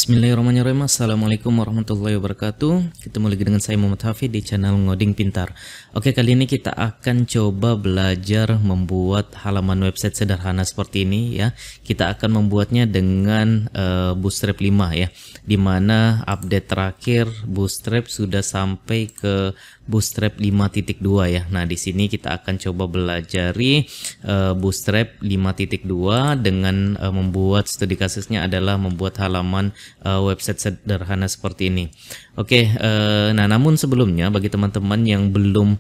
Bismillahirrahmanirrahim. Assalamualaikum warahmatullahi wabarakatuh. Ketemu lagi dengan saya Muhammad Hafid di channel Ngoding Pintar. Oke, kali ini kita akan coba belajar membuat halaman website sederhana seperti ini ya. Kita akan membuatnya dengan Bootstrap 5 ya. Dimana update terakhir Bootstrap sudah sampai ke Bootstrap 5.2 ya. Nah, di sini kita akan coba belajari Bootstrap 5.2 dengan membuat studi kasusnya adalah membuat halaman website sederhana seperti ini. Oke, nah namun sebelumnya bagi teman-teman yang belum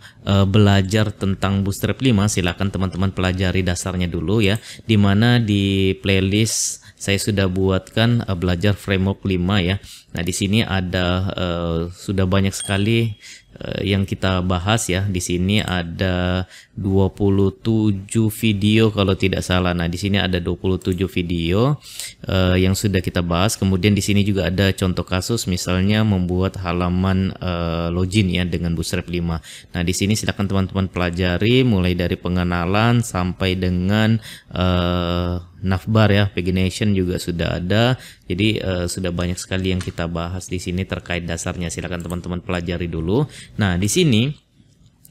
belajar tentang Bootstrap 5, silakan teman-teman pelajari dasarnya dulu ya. Dimana di playlist saya sudah buatkan belajar framework 5 ya. Nah, di sini ada sudah banyak sekali yang kita bahas ya. Di sini ada 27 video kalau tidak salah. Nah, di sini ada 27 video yang sudah kita bahas. Kemudian di sini juga ada contoh kasus, misalnya membuat halaman login ya dengan Bootstrap 5. Nah, di sini silakan teman-teman pelajari mulai dari pengenalan sampai dengan navbar ya, pagination juga sudah ada. Jadi sudah banyak sekali yang kita bahas di sini terkait dasarnya. Silakan teman-teman pelajari dulu. Nah, di sini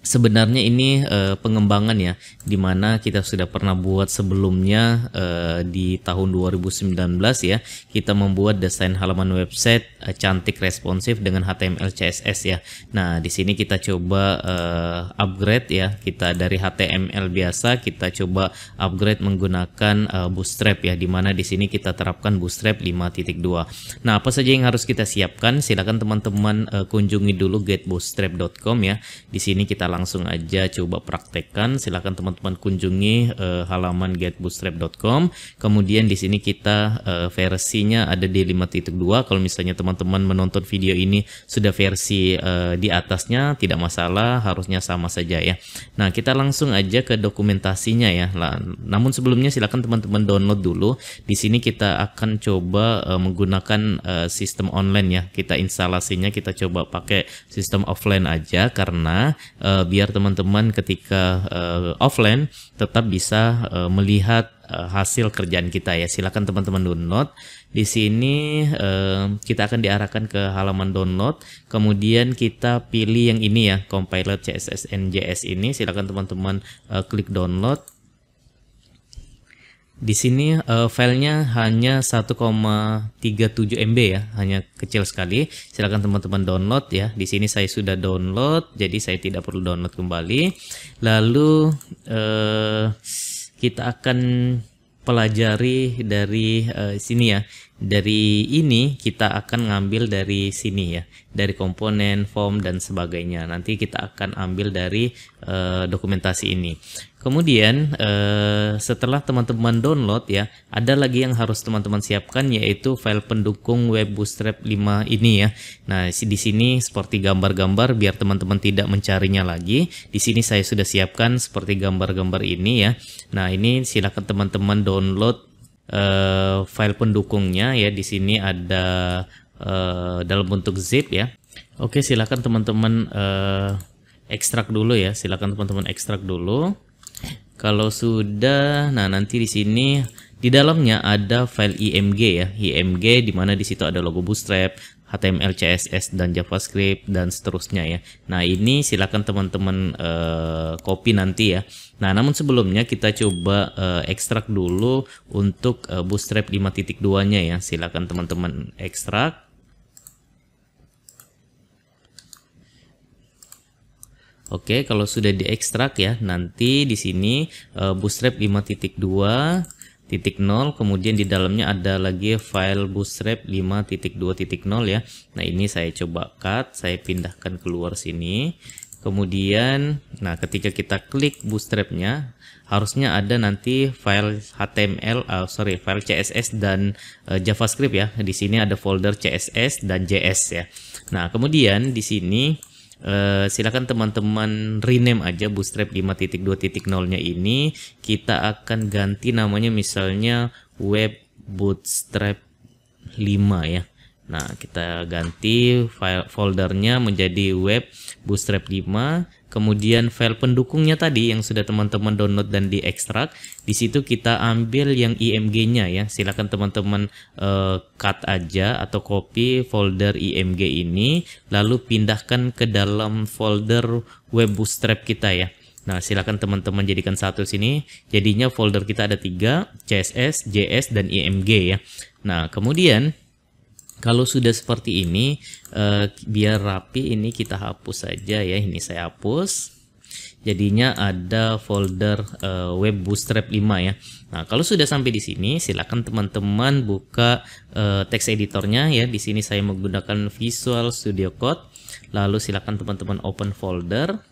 sebenarnya ini pengembangan ya, dimana kita sudah pernah buat sebelumnya di tahun 2019 ya. Kita membuat desain halaman website cantik responsif dengan HTML CSS ya. Nah, di sini kita coba upgrade ya. Kita dari HTML biasa kita coba upgrade menggunakan Bootstrap ya, dimana di sini kita terapkan Bootstrap 5.2. Nah, apa saja yang harus kita siapkan? Silakan teman-teman kunjungi dulu getbootstrap.com ya. Di sini kita langsung aja coba praktekkan. Silakan teman-teman kunjungi halaman getbootstrap.com. Kemudian di sini kita versinya ada di 5.2. Kalau misalnya teman-teman menonton video ini sudah versi di atasnya, tidak masalah, harusnya sama saja ya. Nah, kita langsung aja ke dokumentasinya ya. Namun sebelumnya silakan teman-teman download dulu. Di sini kita akan coba menggunakan sistem online ya. Kita instalasinya kita coba pakai sistem offline aja, karena biar teman-teman ketika offline tetap bisa melihat hasil kerjaan kita ya. Silakan teman-teman download. Di sini kita akan diarahkan ke halaman download. Kemudian kita pilih yang ini ya, compiler CSS NJS ini. Silakan teman-teman klik download. Di sini filenya hanya 1,37 MB ya, hanya kecil sekali. Silakan teman-teman download ya. Di sini saya sudah download, jadi saya tidak perlu download kembali. Lalu kita akan pelajari dari sini ya. Dari ini kita akan ngambil dari sini ya, dari komponen, form dan sebagainya. Nanti kita akan ambil dari dokumentasi ini. Kemudian setelah teman-teman download ya, ada lagi yang harus teman-teman siapkan, yaitu file pendukung web Bootstrap 5 ini ya. Nah, di sini seperti gambar-gambar, biar teman-teman tidak mencarinya lagi. Di sini saya sudah siapkan seperti gambar-gambar ini ya. Nah, ini silakan teman-teman download file pendukungnya ya. Di sini ada dalam bentuk zip ya. Oke, silakan teman-teman ekstrak dulu ya. Silakan teman-teman ekstrak dulu. Kalau sudah, nah nanti di sini di dalamnya ada file IMG ya, IMG, dimana di situ ada logo Bootstrap, HTML, CSS dan JavaScript dan seterusnya ya. Nah, ini silakan teman-teman copy nanti ya. Nah, namun sebelumnya kita coba ekstrak dulu untuk Bootstrap 5.2-nya ya. Silakan teman-teman ekstrak. Oke, kalau sudah diekstrak ya, nanti di sini Bootstrap 5.2.0, kemudian di dalamnya ada lagi file Bootstrap 5.2.0 ya. Nah, ini saya coba cut, saya pindahkan keluar sini. Kemudian, nah ketika kita klik Bootstrapnya, harusnya ada nanti file HTML, file CSS dan JavaScript ya. Di sini ada folder CSS dan JS ya. Nah, kemudian di sini silakan teman-teman rename aja Bootstrap 5.2.0-nya ini. Kita akan ganti namanya misalnya web Bootstrap 5 ya. Nah, kita ganti file foldernya menjadi web Bootstrap 5. kemudian file pendukungnya tadi yang sudah teman-teman download dan diekstrak, di situ kita ambil yang IMG-nya ya. Silakan teman-teman cut aja atau copy folder IMG ini, lalu pindahkan ke dalam folder web bootstrap kita ya. Nah, silakan teman-teman jadikan satu sini. Jadinya folder kita ada 3, CSS, JS, dan IMG ya. Nah, kemudian kalau sudah seperti ini, biar rapi ini kita hapus saja ya. Ini saya hapus. Jadinya ada folder web bootstrap 5 ya. Nah, kalau sudah sampai di sini, silakan teman-teman buka text editornya ya. Di sini saya menggunakan Visual Studio Code. Lalu silakan teman-teman open folder.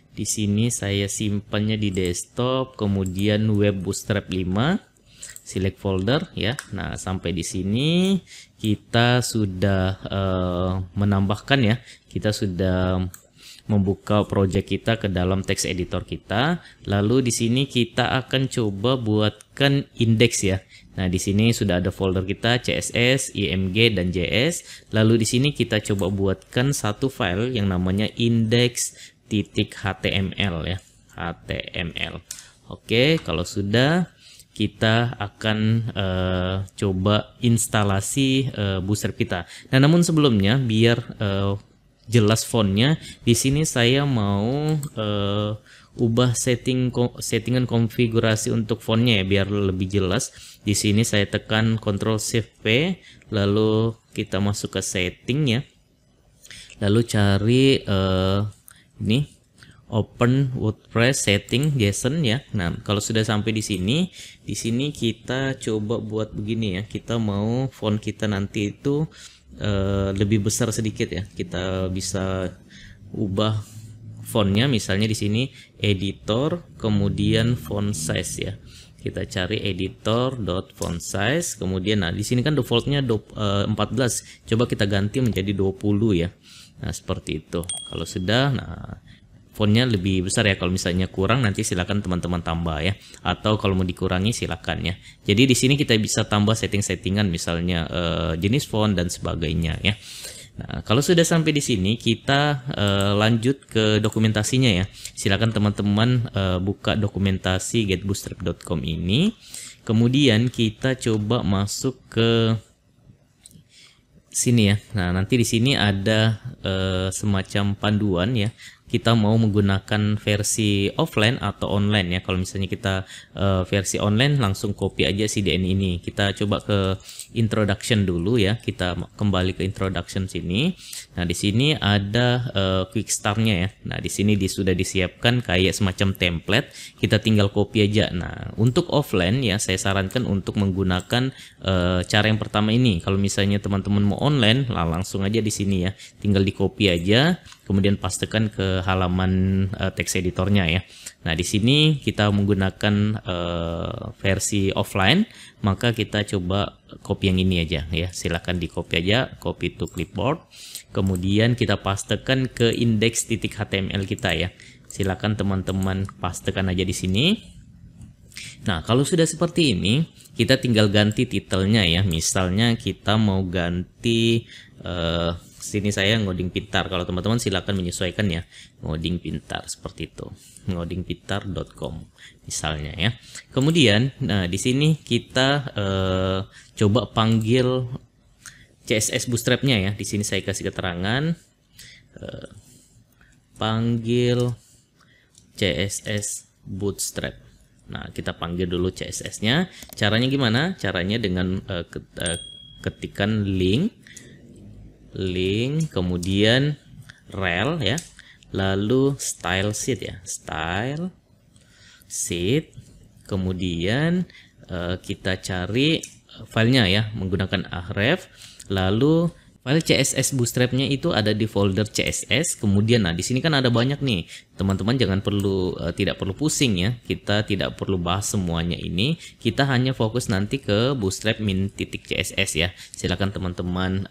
Di sini saya simpannya di desktop, kemudian web bootstrap 5. Select folder ya. Nah, sampai di sini kita sudah menambahkan ya. Kita sudah membuka project kita ke dalam text editor kita. Lalu di sini kita akan coba buatkan indeks ya. Nah, di sini sudah ada folder kita CSS, IMG, dan JS. Lalu di sini kita coba buatkan satu file yang namanya index.html ya. HTML. Oke, kalau sudah, kita akan coba instalasi bootstrap kita. Nah, namun sebelumnya biar jelas fontnya, di sini saya mau ubah settingan konfigurasi untuk fontnya ya, biar lebih jelas. Di sini saya tekan Ctrl Shift P, lalu kita masuk ke setting ya. Lalu cari ini Open WordPress setting JSON ya. Nah, kalau sudah sampai di sini kita coba buat begini ya. Kita mau font kita nanti itu lebih besar sedikit ya. Kita bisa ubah fontnya, misalnya di sini editor, kemudian font size ya. Kita cari editor.font size, kemudian nah di sini kan defaultnya 14. Coba kita ganti menjadi 20 ya. Nah, seperti itu. Kalau sudah, nah fontnya lebih besar ya. Kalau misalnya kurang, nanti silakan teman-teman tambah ya, atau kalau mau dikurangi silakan ya. Jadi di sini kita bisa tambah settingan misalnya jenis font dan sebagainya ya. Nah, kalau sudah sampai di sini kita lanjut ke dokumentasinya ya. Silakan teman-teman buka dokumentasi getbootstrap.com ini. Kemudian kita coba masuk ke sini ya. Nah, nanti di sini ada semacam panduan ya. Kita mau menggunakan versi offline atau online ya. Kalau misalnya kita versi online, langsung copy aja CDN ini. Kita coba ke introduction dulu ya. Kita kembali ke introduction sini. Nah, di sini ada quick start-nya ya. Nah, di sini sudah disiapkan kayak semacam template. Kita tinggal copy aja. Nah, untuk offline ya, saya sarankan untuk menggunakan cara yang pertama ini. Kalau misalnya teman-teman mau online, langsung aja di sini ya. Tinggal di copy aja, kemudian pastekan ke halaman text editornya ya. Nah, di sini kita menggunakan versi offline, maka kita coba copy yang ini aja ya. Silahkan di copy aja, copy to clipboard. Kemudian kita pastekan ke index.html kita ya. Silakan teman-teman pastekan aja di sini. Nah, kalau sudah seperti ini, kita tinggal ganti titelnya ya. Misalnya kita mau ganti sini saya ngoding pintar. Kalau teman-teman silakan menyesuaikan ya. Ngoding pintar seperti itu. ngodingpintar.com misalnya ya. Kemudian, nah di sini kita coba panggil CSS bootstrapnya ya. Di sini saya kasih keterangan panggil CSS bootstrap. Nah, kita panggil dulu CSS-nya. Caranya gimana? Caranya dengan ketikan link, kemudian rel ya, lalu style sheet ya, style sheet, kemudian kita cari filenya ya menggunakan href, lalu file CSS bootstrapnya itu ada di folder CSS. Kemudian nah di sini kan ada banyak nih teman-teman, jangan tidak perlu pusing ya, kita tidak perlu bahas semuanya ini, kita hanya fokus nanti ke bootstrap min.css ya. Silakan teman-teman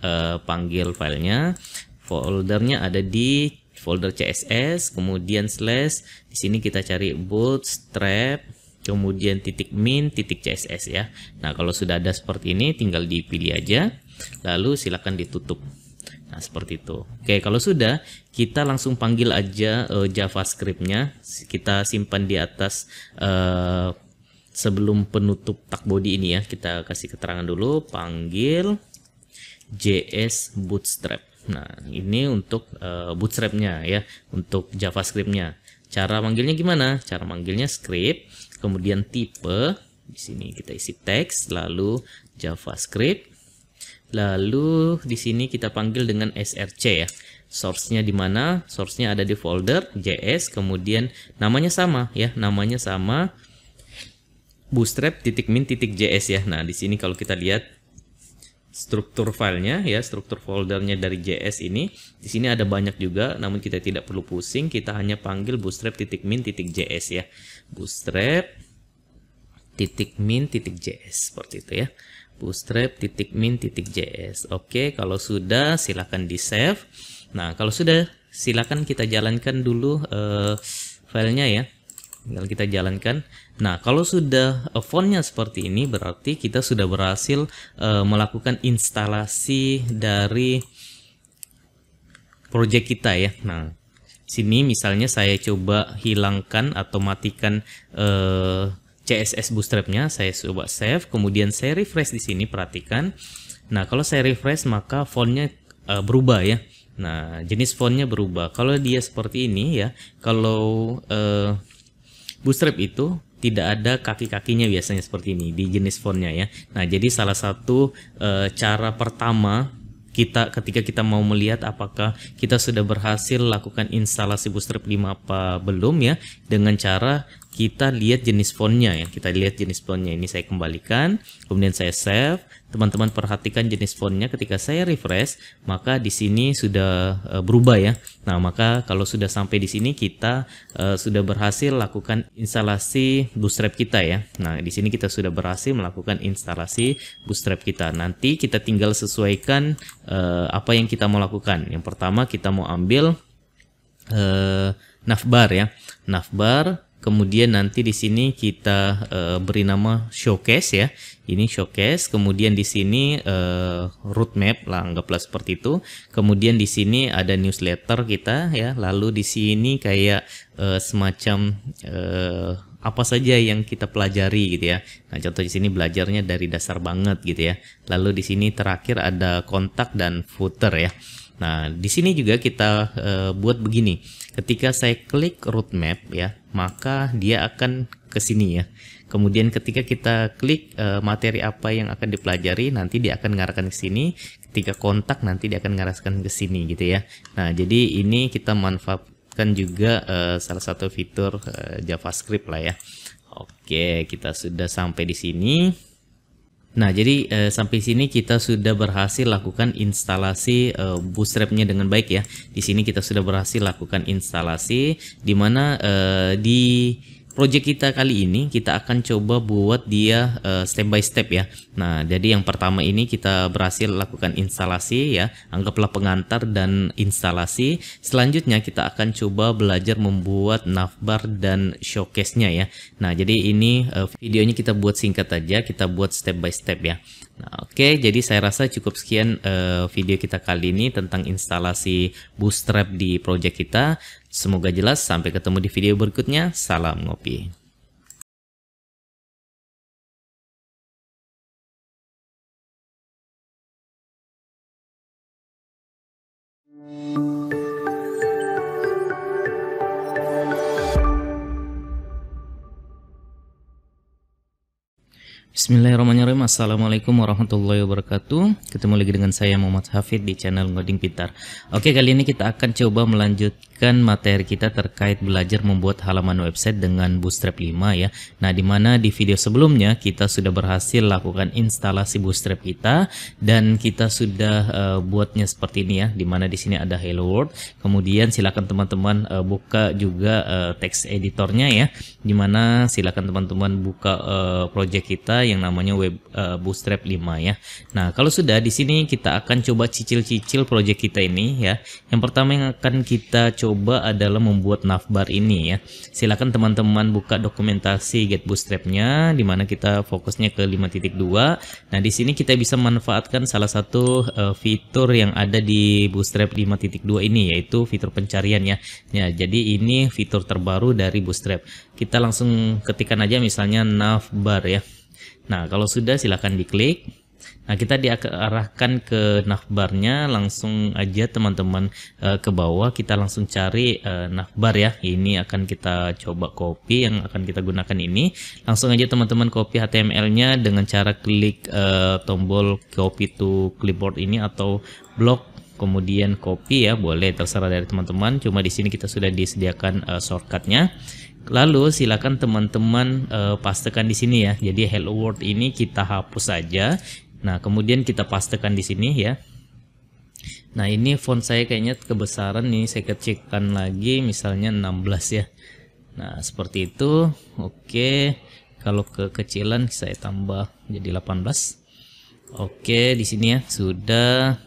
panggil filenya, foldernya ada di folder CSS, kemudian slash, di sini kita cari bootstrap, kemudian .min.css ya. Nah, kalau sudah ada seperti ini tinggal dipilih aja, lalu silakan ditutup. Nah, seperti itu. Oke, kalau sudah, kita langsung panggil aja JavaScript-nya. Kita simpan di atas sebelum penutup tag body ini ya. Kita kasih keterangan dulu, panggil JS Bootstrap. Nah, ini untuk Bootstrap-nya ya, untuk JavaScript-nya. Cara manggilnya gimana? Cara manggilnya script, kemudian tipe. Di sini kita isi teks, lalu JavaScript. Lalu di sini kita panggil dengan src ya. Source-nya di mana? Source-nya ada di folder JS, kemudian namanya sama ya, namanya sama bootstrap.min.js ya. Nah, di sini kalau kita lihat struktur filenya ya, struktur foldernya dari JS ini, di sini ada banyak juga, namun kita tidak perlu pusing, kita hanya panggil bootstrap.min.js ya, bootstrap.min.js seperti itu ya, bootstrap.min.js. Oke, kalau sudah silahkan di save. Nah, kalau sudah silahkan kita jalankan dulu filenya ya. Tinggal kita jalankan. Nah, kalau sudah fontnya seperti ini, berarti kita sudah berhasil melakukan instalasi dari project kita ya. Nah, sini misalnya saya coba hilangkan atau matikan CSS Bootstrap-nya, saya coba save, kemudian saya refresh di sini, perhatikan. Nah, kalau saya refresh maka fontnya berubah ya. Nah, jenis fontnya berubah. Kalau dia seperti ini ya, kalau Bootstrap itu tidak ada kaki-kakinya biasanya seperti ini di jenis fontnya ya. Nah, jadi salah satu cara pertama ketika kita mau melihat apakah kita sudah berhasil lakukan instalasi Bootstrap 5 apa belum ya, dengan cara kita lihat jenis fontnya ya. Kita lihat jenis fontnya, ini saya kembalikan, kemudian saya save. Teman-teman perhatikan jenis fontnya, ketika saya refresh maka di sini sudah berubah ya. Nah, maka kalau sudah sampai di sini kita sudah berhasil lakukan instalasi Bootstrap kita ya. Nah, di sini kita sudah berhasil melakukan instalasi Bootstrap kita. Nanti kita tinggal sesuaikan apa yang kita mau lakukan. Yang pertama kita mau ambil navbar ya, navbar. Kemudian nanti di sini kita beri nama showcase ya. Ini showcase. Kemudian di sini roadmap lah, anggaplah seperti itu. Kemudian di sini ada newsletter kita ya. Lalu di sini kayak semacam apa saja yang kita pelajari gitu ya. Nah, contoh di sini belajarnya dari dasar banget gitu ya. Lalu di sini terakhir ada kontak dan footer ya. Nah, di sini juga kita buat begini. Ketika saya klik roadmap ya, maka dia akan ke sini ya. Kemudian ketika kita klik materi apa yang akan dipelajari, nanti dia akan mengarahkan ke sini. Ketika kontak, nanti dia akan mengarahkan ke sini gitu ya. Nah, jadi ini kita manfaatkan juga salah satu fitur JavaScript lah ya. Oke, kita sudah sampai di sini. Nah, jadi sampai sini kita sudah berhasil lakukan instalasi Bootstrap-nya dengan baik ya. Di sini kita sudah berhasil lakukan instalasi, di mana di project kita kali ini kita akan coba buat dia step by step ya. Nah, jadi yang pertama ini kita berhasil lakukan instalasi ya, anggaplah pengantar dan instalasi. Selanjutnya kita akan coba belajar membuat navbar dan showcase-nya ya. Nah, jadi ini videonya kita buat singkat aja, kita buat step by step ya. Nah, oke, jadi saya rasa cukup sekian video kita kali ini tentang instalasi Bootstrap di project kita. Semoga jelas, sampai ketemu di video berikutnya. Salam ngopi. Bismillahirrahmanirrahim. Assalamualaikum warahmatullahi wabarakatuh. Ketemu lagi dengan saya Muhammad Hafid di channel Ngoding Pintar. Oke, kali ini kita akan coba melanjutkan materi kita terkait belajar membuat halaman website dengan Bootstrap 5 ya. Nah, dimana di video sebelumnya kita sudah berhasil lakukan instalasi Bootstrap kita dan kita sudah buatnya seperti ini ya. Dimana di sini ada Hello World. Kemudian silakan teman-teman buka juga text editornya ya. Dimana silakan teman-teman buka project kita yang namanya Bootstrap 5 ya. Nah, kalau sudah di sini kita akan coba cicil-cicil project kita ini ya. Yang pertama yang akan kita coba adalah membuat navbar ini ya. Silakan teman-teman buka dokumentasi Get Bootstrap-nya di mana kita fokusnya ke 5.2. Nah, di sini kita bisa manfaatkan salah satu fitur yang ada di Bootstrap 5.2 ini, yaitu fitur pencarian ya. Ya, jadi ini fitur terbaru dari Bootstrap. Kita langsung ketikkan aja misalnya navbar ya. Nah, kalau sudah silahkan diklik. Nah, kita diarahkan ke navbarnya, langsung aja teman-teman ke bawah, kita langsung cari navbar ya. Ini akan kita coba copy, yang akan kita gunakan ini. Langsung aja teman-teman copy HTML-nya dengan cara klik tombol copy to clipboard ini atau blok, kemudian copy ya, boleh terserah dari teman-teman. Cuma di sini kita sudah disediakan shortcutnya. Lalu silakan teman-teman pastekan di sini ya. Jadi hello world ini kita hapus saja. Nah, kemudian kita pastekan di sini ya. Nah, ini font saya kayaknya kebesaran nih, saya kecilkan lagi misalnya 16 ya. Nah, seperti itu. Oke. Kalau kekecilan saya tambah jadi 18. Oke, di sini ya sudah.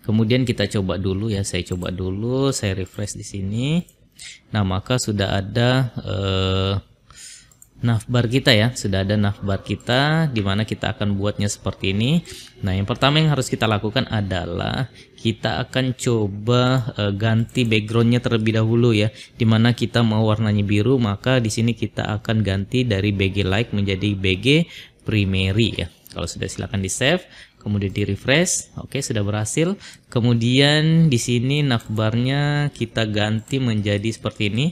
Kemudian kita coba dulu ya, saya coba dulu, saya refresh di sini. Nah, maka sudah ada navbar kita ya, sudah ada navbar kita dimana kita akan buatnya seperti ini. Nah, yang pertama yang harus kita lakukan adalah kita akan coba ganti backgroundnya terlebih dahulu ya, dimana kita mau warnanya biru, maka di sini kita akan ganti dari BG Like menjadi BG Primary ya. Kalau sudah silakan di save, kemudian di refresh. Oke, sudah berhasil. Kemudian di sini navbarnya kita ganti menjadi seperti ini.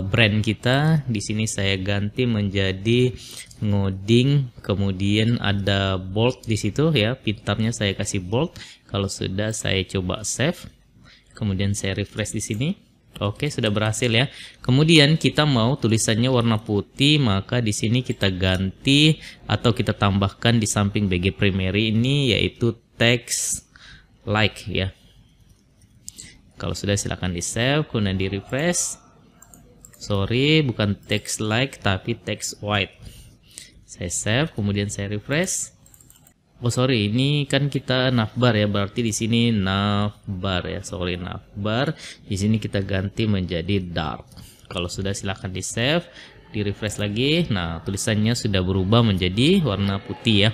Brand kita di sini saya ganti menjadi ngoding, kemudian ada bold di situ ya, pintarnya saya kasih bold. Kalau sudah saya coba save, kemudian saya refresh di sini. Oke, sudah berhasil ya. Kemudian kita mau tulisannya warna putih, maka di sini kita ganti atau kita tambahkan di samping BG Primary ini yaitu text like ya. Kalau sudah silakan di save, kemudian di refresh. Sorry, bukan text like tapi text white. Saya save, kemudian saya refresh. Oh sorry, ini kan kita navbar ya, berarti di sini navbar ya. Sorry, navbar. Di sini kita ganti menjadi dark. Kalau sudah silahkan di save, di refresh lagi. Nah, tulisannya sudah berubah menjadi warna putih ya.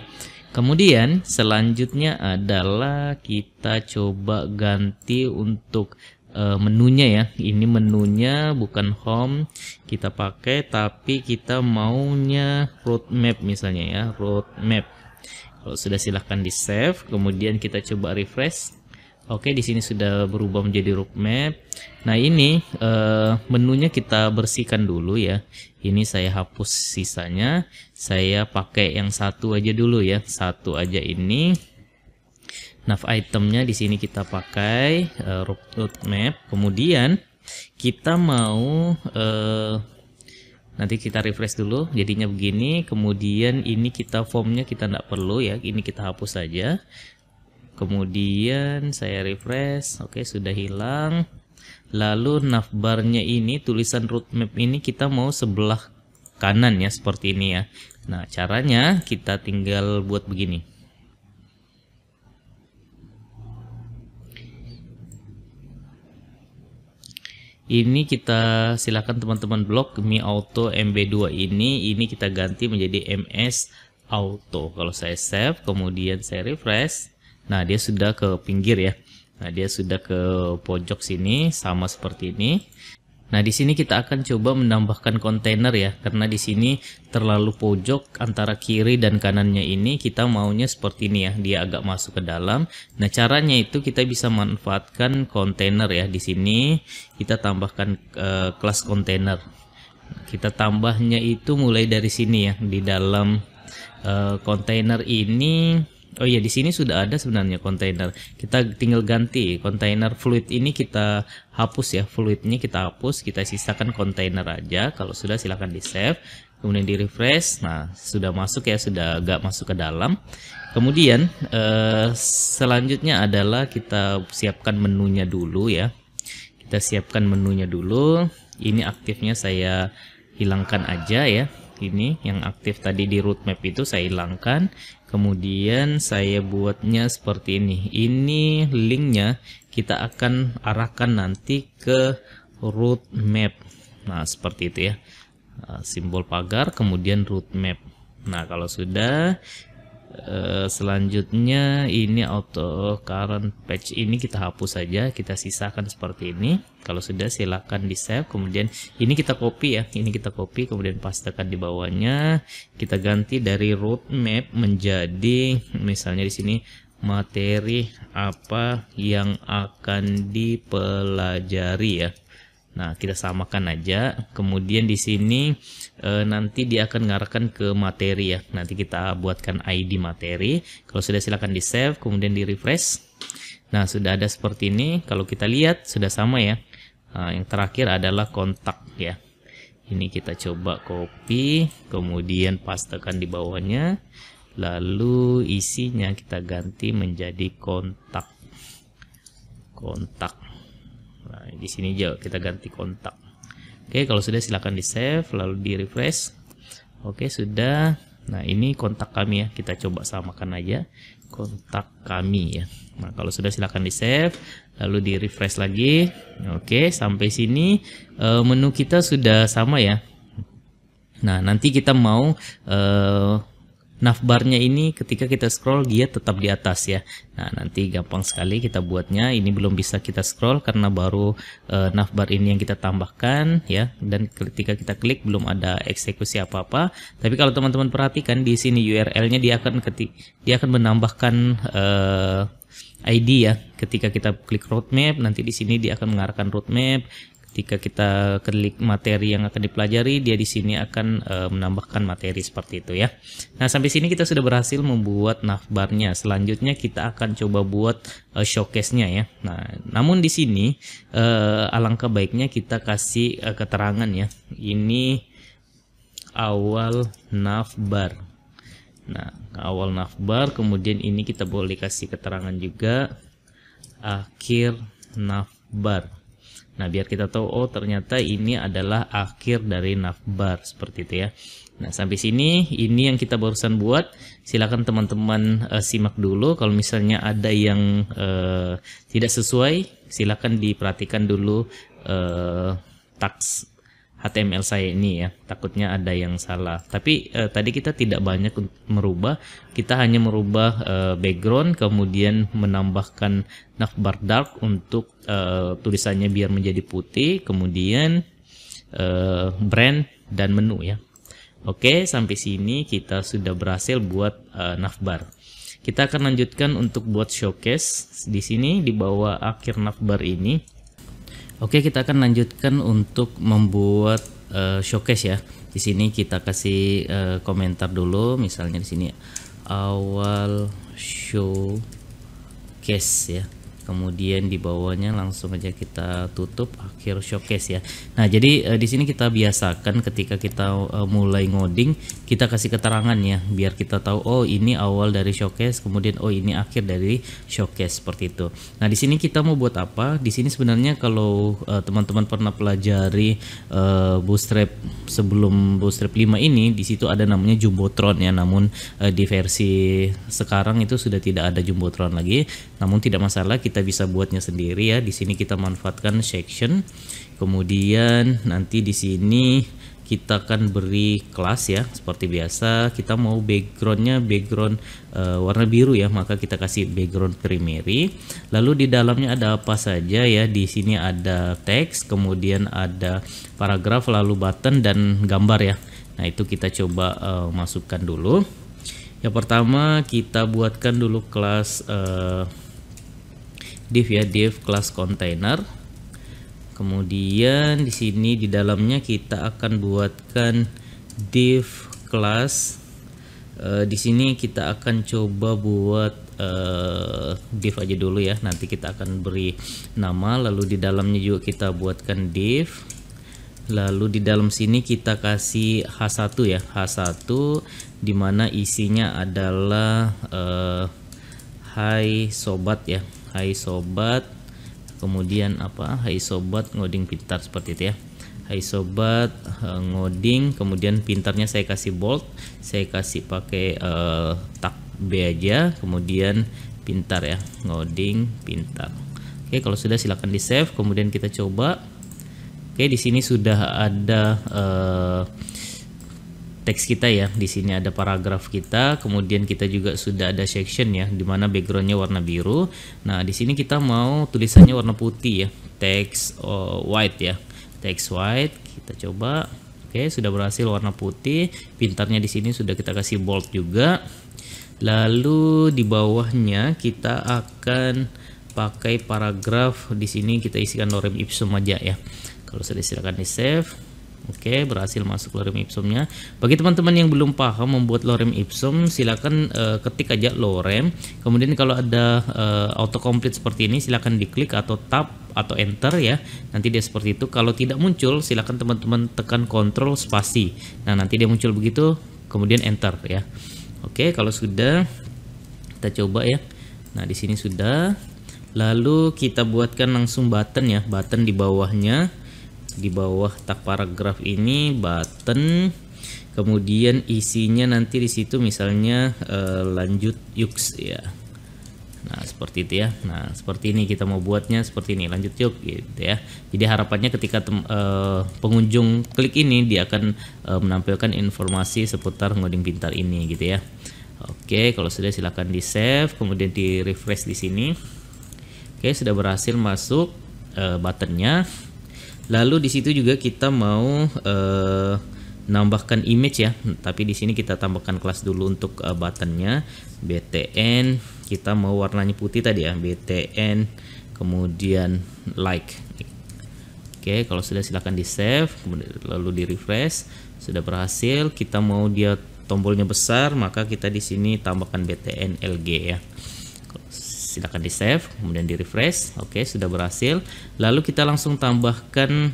Kemudian selanjutnya adalah kita coba ganti untuk menunya ya. Ini menunya bukan home kita pakai, tapi kita maunya roadmap misalnya ya, roadmap. Kalau sudah silahkan di save, kemudian kita coba refresh. Oke, di sini sudah berubah menjadi roadmap. Nah, ini menunya kita bersihkan dulu ya. Ini saya hapus sisanya, saya pakai yang satu aja dulu ya, satu aja ini. Nav itemnya di sini kita pakai roadmap. Kemudian kita mau nanti kita refresh dulu, jadinya begini. Kemudian ini kita formnya kita tidak perlu ya, ini kita hapus saja. Kemudian saya refresh, oke sudah hilang. Lalu navbarnya ini, tulisan roadmap ini kita mau sebelah kanan ya, seperti ini ya. Nah, caranya kita tinggal buat begini. Ini kita silakan teman-teman blok Mi Auto MB2 ini kita ganti menjadi MS Auto. Kalau saya save, kemudian saya refresh, nah dia sudah ke pinggir ya. Nah, dia sudah ke pojok sini sama seperti ini. Nah, di sini kita akan coba menambahkan kontainer ya, karena di sini terlalu pojok antara kiri dan kanannya ini, kita maunya seperti ini ya, dia agak masuk ke dalam. Nah, caranya itu kita bisa manfaatkan kontainer ya. Di sini kita tambahkan kelas kontainer. Kita tambahnya itu mulai dari sini ya, di dalam kontainer ini. Oh iya, di sini sudah ada sebenarnya kontainer. Kita tinggal ganti kontainer fluid ini, kita hapus ya, fluidnya kita hapus, kita sisakan kontainer aja. Kalau sudah silahkan di save, kemudian di refresh. Nah, sudah masuk ya, sudah agak masuk ke dalam. Kemudian selanjutnya adalah kita siapkan menunya dulu ya. Kita siapkan menunya dulu. Ini aktifnya saya hilangkan aja ya. ini yang aktif tadi di root map itu saya hilangkan, kemudian saya buatnya seperti ini. Ini linknya kita akan arahkan nanti ke root map. Nah seperti itu ya, simbol pagar kemudian root map. Nah kalau sudah, selanjutnya ini auto current page ini kita hapus saja, kita sisakan seperti ini. Kalau sudah silakan di save, kemudian ini kita copy ya, ini kita copy kemudian pastekan di bawahnya. Kita ganti dari root map menjadi misalnya di sini materi apa yang akan dipelajari ya. Nah, kita samakan aja. Kemudian di sini nanti dia akan mengarahkan ke materi ya. Nanti kita buatkan ID materi. Kalau sudah silakan di save, kemudian di refresh. Nah, sudah ada seperti ini. Kalau kita lihat sudah sama ya. Nah, yang terakhir adalah kontak ya. Ini kita coba copy, kemudian pastekan di bawahnya. Lalu isinya kita ganti menjadi kontak. Kontak. Nah, di sini juga kita ganti kontak. Oke, kalau sudah silakan di save lalu di refresh. Oke, sudah. Nah, ini kontak kami ya. Kita coba samakan aja kontak kami ya. Nah, kalau sudah silakan di save lalu di refresh lagi. Oke, sampai sini menu kita sudah sama ya. Nah, nanti kita mau navbarnya ini ketika kita scroll dia tetap di atas ya. Nah nanti gampang sekali kita buatnya. Ini belum bisa kita scroll karena baru navbar ini yang kita tambahkan ya. Dan ketika kita klik belum ada eksekusi apa-apa. Tapi kalau teman-teman perhatikan di sini URL-nya dia akan menambahkan ID ya. Ketika kita klik roadmap nanti di sini dia akan mengarahkan roadmap. Ketika kita klik materi yang akan dipelajari, dia di sini akan menambahkan materi seperti itu ya. Nah, sampai sini kita sudah berhasil membuat navbarnya. Selanjutnya kita akan coba buat showcase-nya ya. Nah, namun di sini alangkah baiknya kita kasih keterangan ya. Ini awal navbar. Nah, awal navbar, kemudian ini kita boleh kasih keterangan juga akhir navbar. Nah, biar kita tahu oh ternyata ini adalah akhir dari navbar seperti itu ya. Nah, sampai sini ini yang kita barusan buat. Silakan teman-teman simak dulu. Kalau misalnya ada yang tidak sesuai, silakan diperhatikan dulu tags HTML saya ini ya. Takutnya ada yang salah. Tapi tadi kita tidak banyak merubah. Kita hanya merubah background, kemudian menambahkan navbar dark untuk tulisannya biar menjadi putih, kemudian brand dan menu ya. Oke, sampai sini kita sudah berhasil buat navbar. Kita akan lanjutkan untuk buat showcase di sini di bawah akhir navbar ini. Oke, kita akan lanjutkan untuk membuat showcase ya. Di sini kita kasih komentar dulu, misalnya di sini awal showcase ya. Kemudian di bawahnya langsung aja kita tutup akhir showcase ya. Nah, jadi di sini kita biasakan ketika kita mulai ngoding, kita kasih keterangan ya, biar kita tahu oh ini awal dari showcase, kemudian oh ini akhir dari showcase seperti itu. Nah, di sini kita mau buat apa? Di sini sebenarnya kalau teman-teman pernah pelajari Bootstrap sebelum Bootstrap 5 ini, di situ ada namanya Jumbotron ya. Namun di versi sekarang itu sudah tidak ada Jumbotron lagi. Namun tidak masalah, kita bisa buatnya sendiri ya. Di sini kita manfaatkan section. Kemudian nanti di sini kita akan beri kelas ya, seperti biasa. Kita mau backgroundnya background warna biru ya, maka kita kasih background primary. Lalu di dalamnya ada apa saja ya? Di sini ada teks, kemudian ada paragraf, lalu button dan gambar ya. Nah, itu kita coba masukkan dulu. Yang pertama kita buatkan dulu kelas div ya, div kelas container. Kemudian di sini di dalamnya kita akan buatkan div kelas. Di sini kita akan coba buat div aja dulu ya. Nanti kita akan beri nama, lalu di dalamnya juga kita buatkan div. Lalu di dalam sini kita kasih H1 ya, H1 dimana isinya adalah hai sobat ya, hai sobat, kemudian apa, hai sobat ngoding pintar seperti itu ya. Hai sobat ngoding, kemudian pintarnya saya kasih bold, saya kasih pakai tag B aja, kemudian pintar ya, ngoding pintar. Oke, kalau sudah silakan di save, kemudian kita coba. Oke, di sini sudah ada teks kita ya, di sini ada paragraf kita, kemudian kita juga sudah ada section ya, dimana backgroundnya warna biru. Nah, di sini kita mau tulisannya warna putih ya, text white ya. Text white, kita coba. Oke, sudah berhasil warna putih. Pintarnya di sini sudah kita kasih bold juga. Lalu di bawahnya kita akan pakai paragraf. Di sini kita isikan lorem ipsum aja ya. Kalau sudah silakan di save. Oke, berhasil masuk lorem ipsumnya. Bagi teman-teman yang belum paham membuat lorem ipsum, silakan ketik aja lorem. Kemudian kalau ada autocomplete seperti ini, silakan diklik atau tab atau enter ya. Nanti dia seperti itu. Kalau tidak muncul, silakan teman-teman tekan Ctrl spasi. Nah, nanti dia muncul begitu, kemudian enter ya. Oke, kalau sudah kita coba ya. Nah, di sini sudah. Lalu kita buatkan langsung button ya, button di bawahnya. Di bawah tag paragraf ini button, kemudian isinya nanti di situ misalnya lanjut yuk ya. Nah, seperti itu ya. Nah, seperti ini kita mau buatnya, seperti ini, lanjut yuk gitu ya. Jadi harapannya ketika pengunjung klik ini, dia akan menampilkan informasi seputar ngoding pintar ini gitu ya. Oke, kalau sudah silakan di save, kemudian di refresh di sini. Oke, sudah berhasil masuk buttonnya. Lalu di situ juga kita mau nambahkan image ya, tapi di sini kita tambahkan kelas dulu untuk buttonnya. BTN, kita mau warnanya putih tadi ya, BTN, kemudian like. Oke, kalau sudah silakan di save, lalu di refresh. Sudah berhasil. Kita mau dia tombolnya besar, maka kita di sini tambahkan BTN LG ya. Silakan di save, kemudian di refresh. Oke, sudah berhasil. Lalu kita langsung tambahkan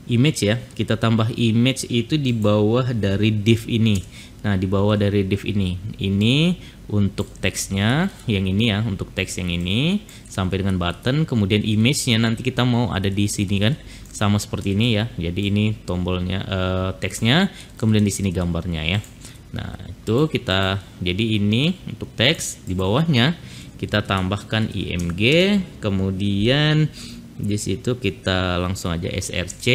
image ya. Kita tambah image itu di bawah dari div ini. Nah, di bawah dari div ini untuk teksnya yang ini ya, untuk teks yang ini sampai dengan button. Kemudian image-nya nanti kita mau ada di sini kan, sama seperti ini ya. Jadi ini tombolnya, teksnya, kemudian di sini gambarnya ya. Nah, itu kita, jadi ini untuk teks, di bawahnya kita tambahkan img, kemudian di situ kita langsung aja src.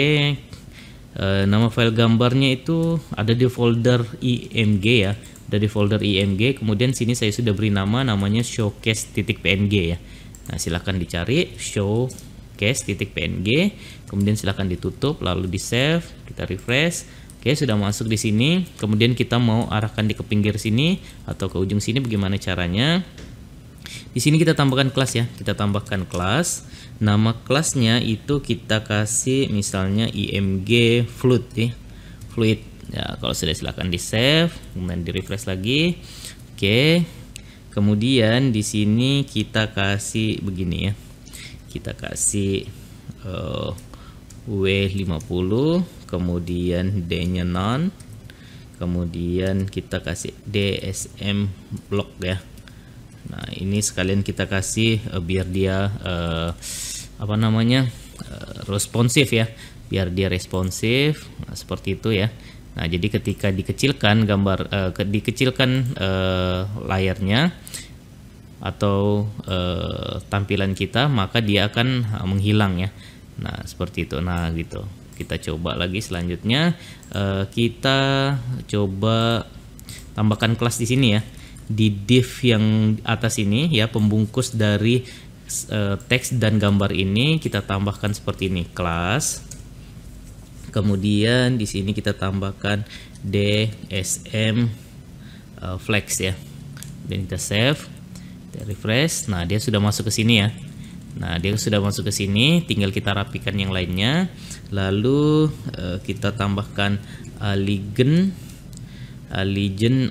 Nama file gambarnya itu ada di folder img ya, ada di folder img. Kemudian sini saya sudah beri namanya showcase.png ya. Nah, silahkan dicari showcase.png, kemudian silahkan ditutup, lalu di save, kita refresh. Oke, sudah masuk di sini. Kemudian kita mau arahkan di ke pinggir sini atau ke ujung sini, bagaimana caranya? Di sini kita tambahkan kelas ya. Kita tambahkan kelas. Nama kelasnya itu kita kasih misalnya img fluid ya. Fluid. Ya, kalau sudah silakan di save, kemudian di refresh lagi. Oke. Kemudian di sini kita kasih begini ya. Kita kasih W50, kemudian D-nya none, kemudian kita kasih DSM block ya. Nah, ini sekalian kita kasih biar dia responsif ya, biar dia responsif. Nah, seperti itu ya. Nah, jadi ketika dikecilkan dikecilkan layarnya atau tampilan kita, maka dia akan menghilang ya. Nah, seperti itu. Nah, gitu. Kita coba lagi selanjutnya. Kita coba tambahkan kelas di sini ya. Di div yang atas ini ya, pembungkus dari teks dan gambar ini kita tambahkan seperti ini, kelas. Kemudian di sini kita tambahkan DSM flex ya. Dan kita save, kita refresh. Nah, dia sudah masuk ke sini ya. Nah, dia sudah masuk ke sini, tinggal kita rapikan yang lainnya. Lalu kita tambahkan legend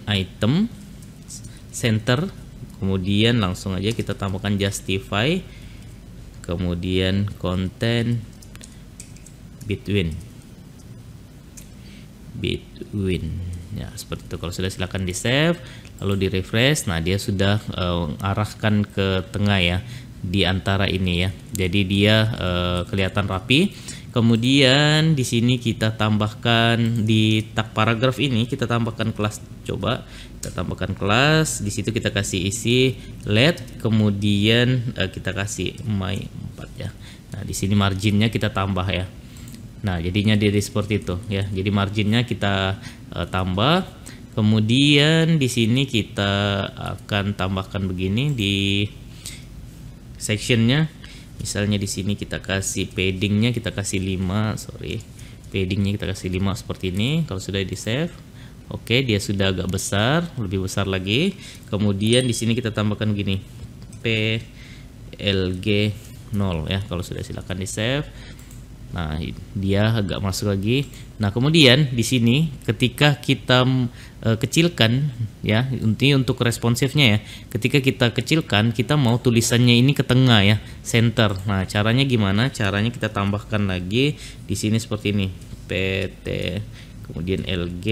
item center, kemudian langsung aja kita tambahkan justify, kemudian content between ya, seperti itu. Kalau sudah silakan di save, lalu di refresh. Nah, dia sudah arahkan ke tengah ya, di antara ini ya. Jadi dia kelihatan rapi. Kemudian di sini kita tambahkan di tag paragraf ini kita tambahkan kelas. Coba kita tambahkan kelas. Di situ kita kasih isi let, kemudian kita kasih my 4 ya. Nah, di sini marginnya kita tambah ya. Nah, jadinya jadi seperti itu ya. Jadi marginnya kita tambah. Kemudian di sini kita akan tambahkan begini di sectionnya. Misalnya di sini kita kasih paddingnya kita kasih 5, paddingnya kita kasih 5 seperti ini. Kalau sudah di save, oke, dia sudah agak besar, lebih besar lagi. Kemudian di sini kita tambahkan begini, PLG 0 ya. Kalau sudah silakan di save. Nah, dia agak masuk lagi. Nah, kemudian di sini ketika kita kecilkan ya, ini untuk responsifnya ya. Ketika kita kecilkan, kita mau tulisannya ini ke tengah ya, center. Nah, caranya gimana? Caranya kita tambahkan lagi di sini seperti ini. PT kemudian LG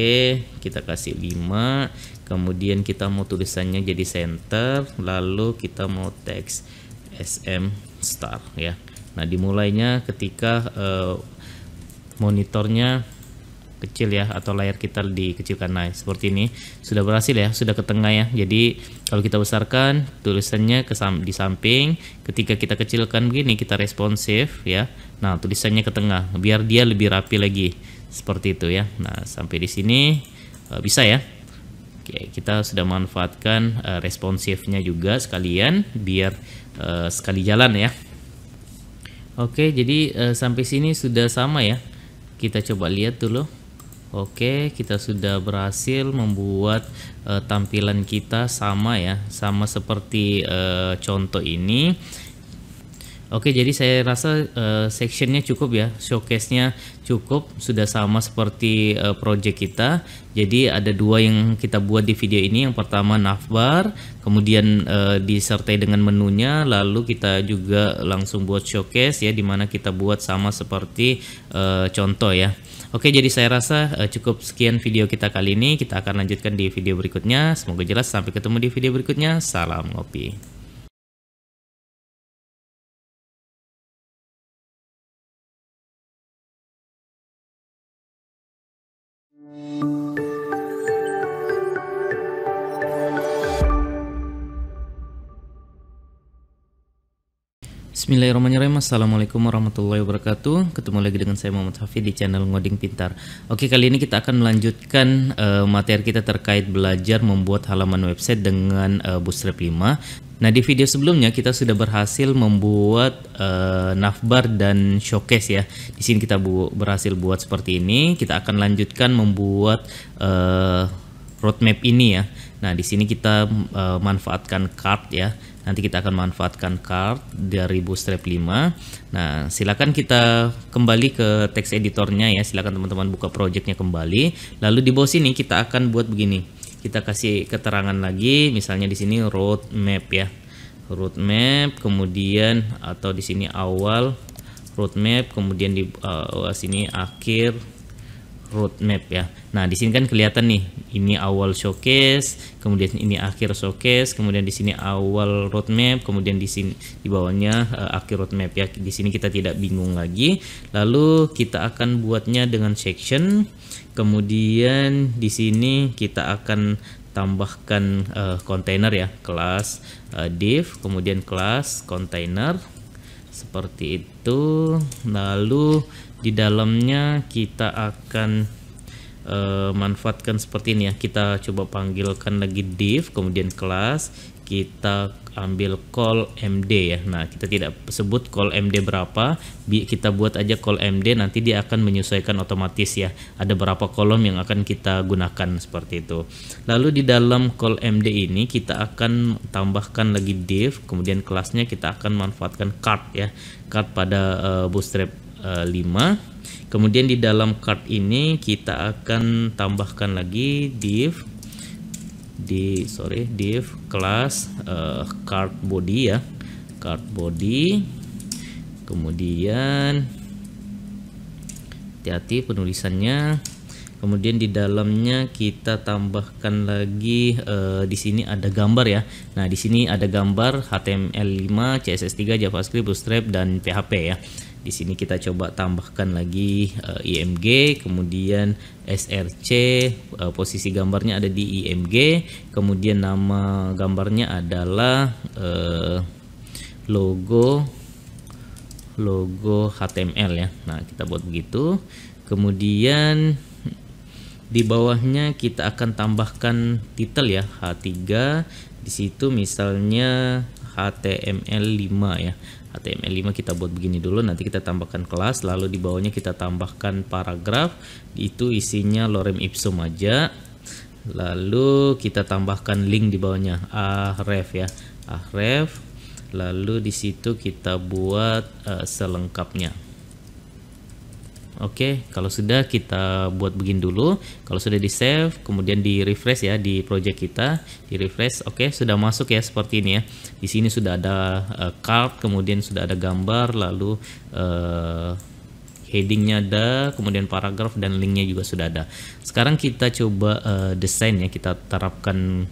kita kasih 5, kemudian kita mau tulisannya jadi center, lalu kita mau teks SM star ya. Nah, dimulainya ketika monitornya kecil ya, atau layar kita dikecilkan. Nah, seperti ini sudah berhasil ya, sudah ke tengah ya. Jadi kalau kita besarkan tulisannya di samping, ketika kita kecilkan begini kita responsif ya. Nah, tulisannya ke tengah biar dia lebih rapi lagi, seperti itu ya. Nah, sampai di sini bisa ya. Oke, kita sudah manfaatkan responsifnya juga sekalian biar sekali jalan ya. Oke, jadi sampai sini sudah sama ya. Kita coba lihat dulu. Oke, kita sudah berhasil membuat tampilan kita sama ya, sama seperti contoh ini. Oke, jadi saya rasa sectionnya cukup ya, showcase-nya cukup, sudah sama seperti project kita. Jadi ada dua yang kita buat di video ini. Yang pertama navbar, kemudian disertai dengan menunya, lalu kita juga langsung buat showcase ya, dimana kita buat sama seperti contoh ya. Oke, jadi saya rasa cukup sekian video kita kali ini. Kita akan lanjutkan di video berikutnya. Semoga jelas. Sampai ketemu di video berikutnya. Salam ngopi. Bismillahirrahmanirrahim. Assalamualaikum warahmatullahi wabarakatuh. Ketemu lagi dengan saya Muhammad Hafid di channel Ngoding Pintar. Oke, kali ini kita akan melanjutkan materi kita terkait belajar membuat halaman website dengan Bootstrap 5. Nah, di video sebelumnya kita sudah berhasil membuat navbar dan showcase ya. Di sini kita berhasil buat seperti ini. Kita akan lanjutkan membuat roadmap ini ya. Nah, di sini kita manfaatkan card ya. Nanti kita akan manfaatkan card dari Bootstrap 5. Nah, silakan kita kembali ke text editornya ya. Silakan teman-teman buka projectnya kembali. Lalu di bawah sini kita akan buat begini. Kita kasih keterangan lagi, misalnya di sini roadmap ya. Roadmap, kemudian atau di sini awal roadmap, kemudian di sini akhir roadmap ya. Nah, di sini kan kelihatan nih, ini awal showcase, kemudian ini akhir showcase, kemudian di sini awal roadmap, kemudian di sini di bawahnya akhir roadmap ya. Di sini kita tidak bingung lagi. Lalu kita akan buatnya dengan section. Kemudian di sini kita akan tambahkan container ya, kelas div, kemudian kelas container seperti itu. Lalu di dalamnya kita akan manfaatkan seperti ini ya. Kita coba panggilkan lagi div, kemudian kelas, kita ambil call md ya. Nah, kita tidak sebut call md berapa, kita buat aja call md, nanti dia akan menyesuaikan otomatis ya. Ada berapa kolom yang akan kita gunakan seperti itu. Lalu di dalam call md ini kita akan tambahkan lagi div, kemudian kelasnya kita akan manfaatkan card ya. Card pada Bootstrap 5. Kemudian di dalam card ini kita akan tambahkan lagi div kelas card body ya, card body. Kemudian hati-hati penulisannya. Kemudian di dalamnya kita tambahkan lagi di sini ada gambar ya. Nah, di sini ada gambar HTML5, CSS3, JavaScript, Bootstrap dan PHP ya. Di sini kita coba tambahkan lagi IMG, kemudian SRC, posisi gambarnya ada di IMG, kemudian nama gambarnya adalah logo HTML ya. Nah, kita buat begitu. Kemudian di bawahnya kita akan tambahkan title ya, H3. Di situ misalnya HTML5 ya. HTML5 kita buat begini dulu, nanti kita tambahkan kelas, lalu di bawahnya kita tambahkan paragraf, itu isinya lorem ipsum aja. Lalu kita tambahkan link di bawahnya, href ya, href. Lalu di situ kita buat selengkapnya. Oke, kalau sudah kita buat begini dulu. Kalau sudah di save, kemudian di refresh ya di project kita, di refresh. Oke, sudah masuk ya seperti ini ya. Di sini sudah ada card, kemudian sudah ada gambar, lalu headingnya ada, kemudian paragraf dan linknya juga sudah ada. Sekarang kita coba desain ya, kita terapkan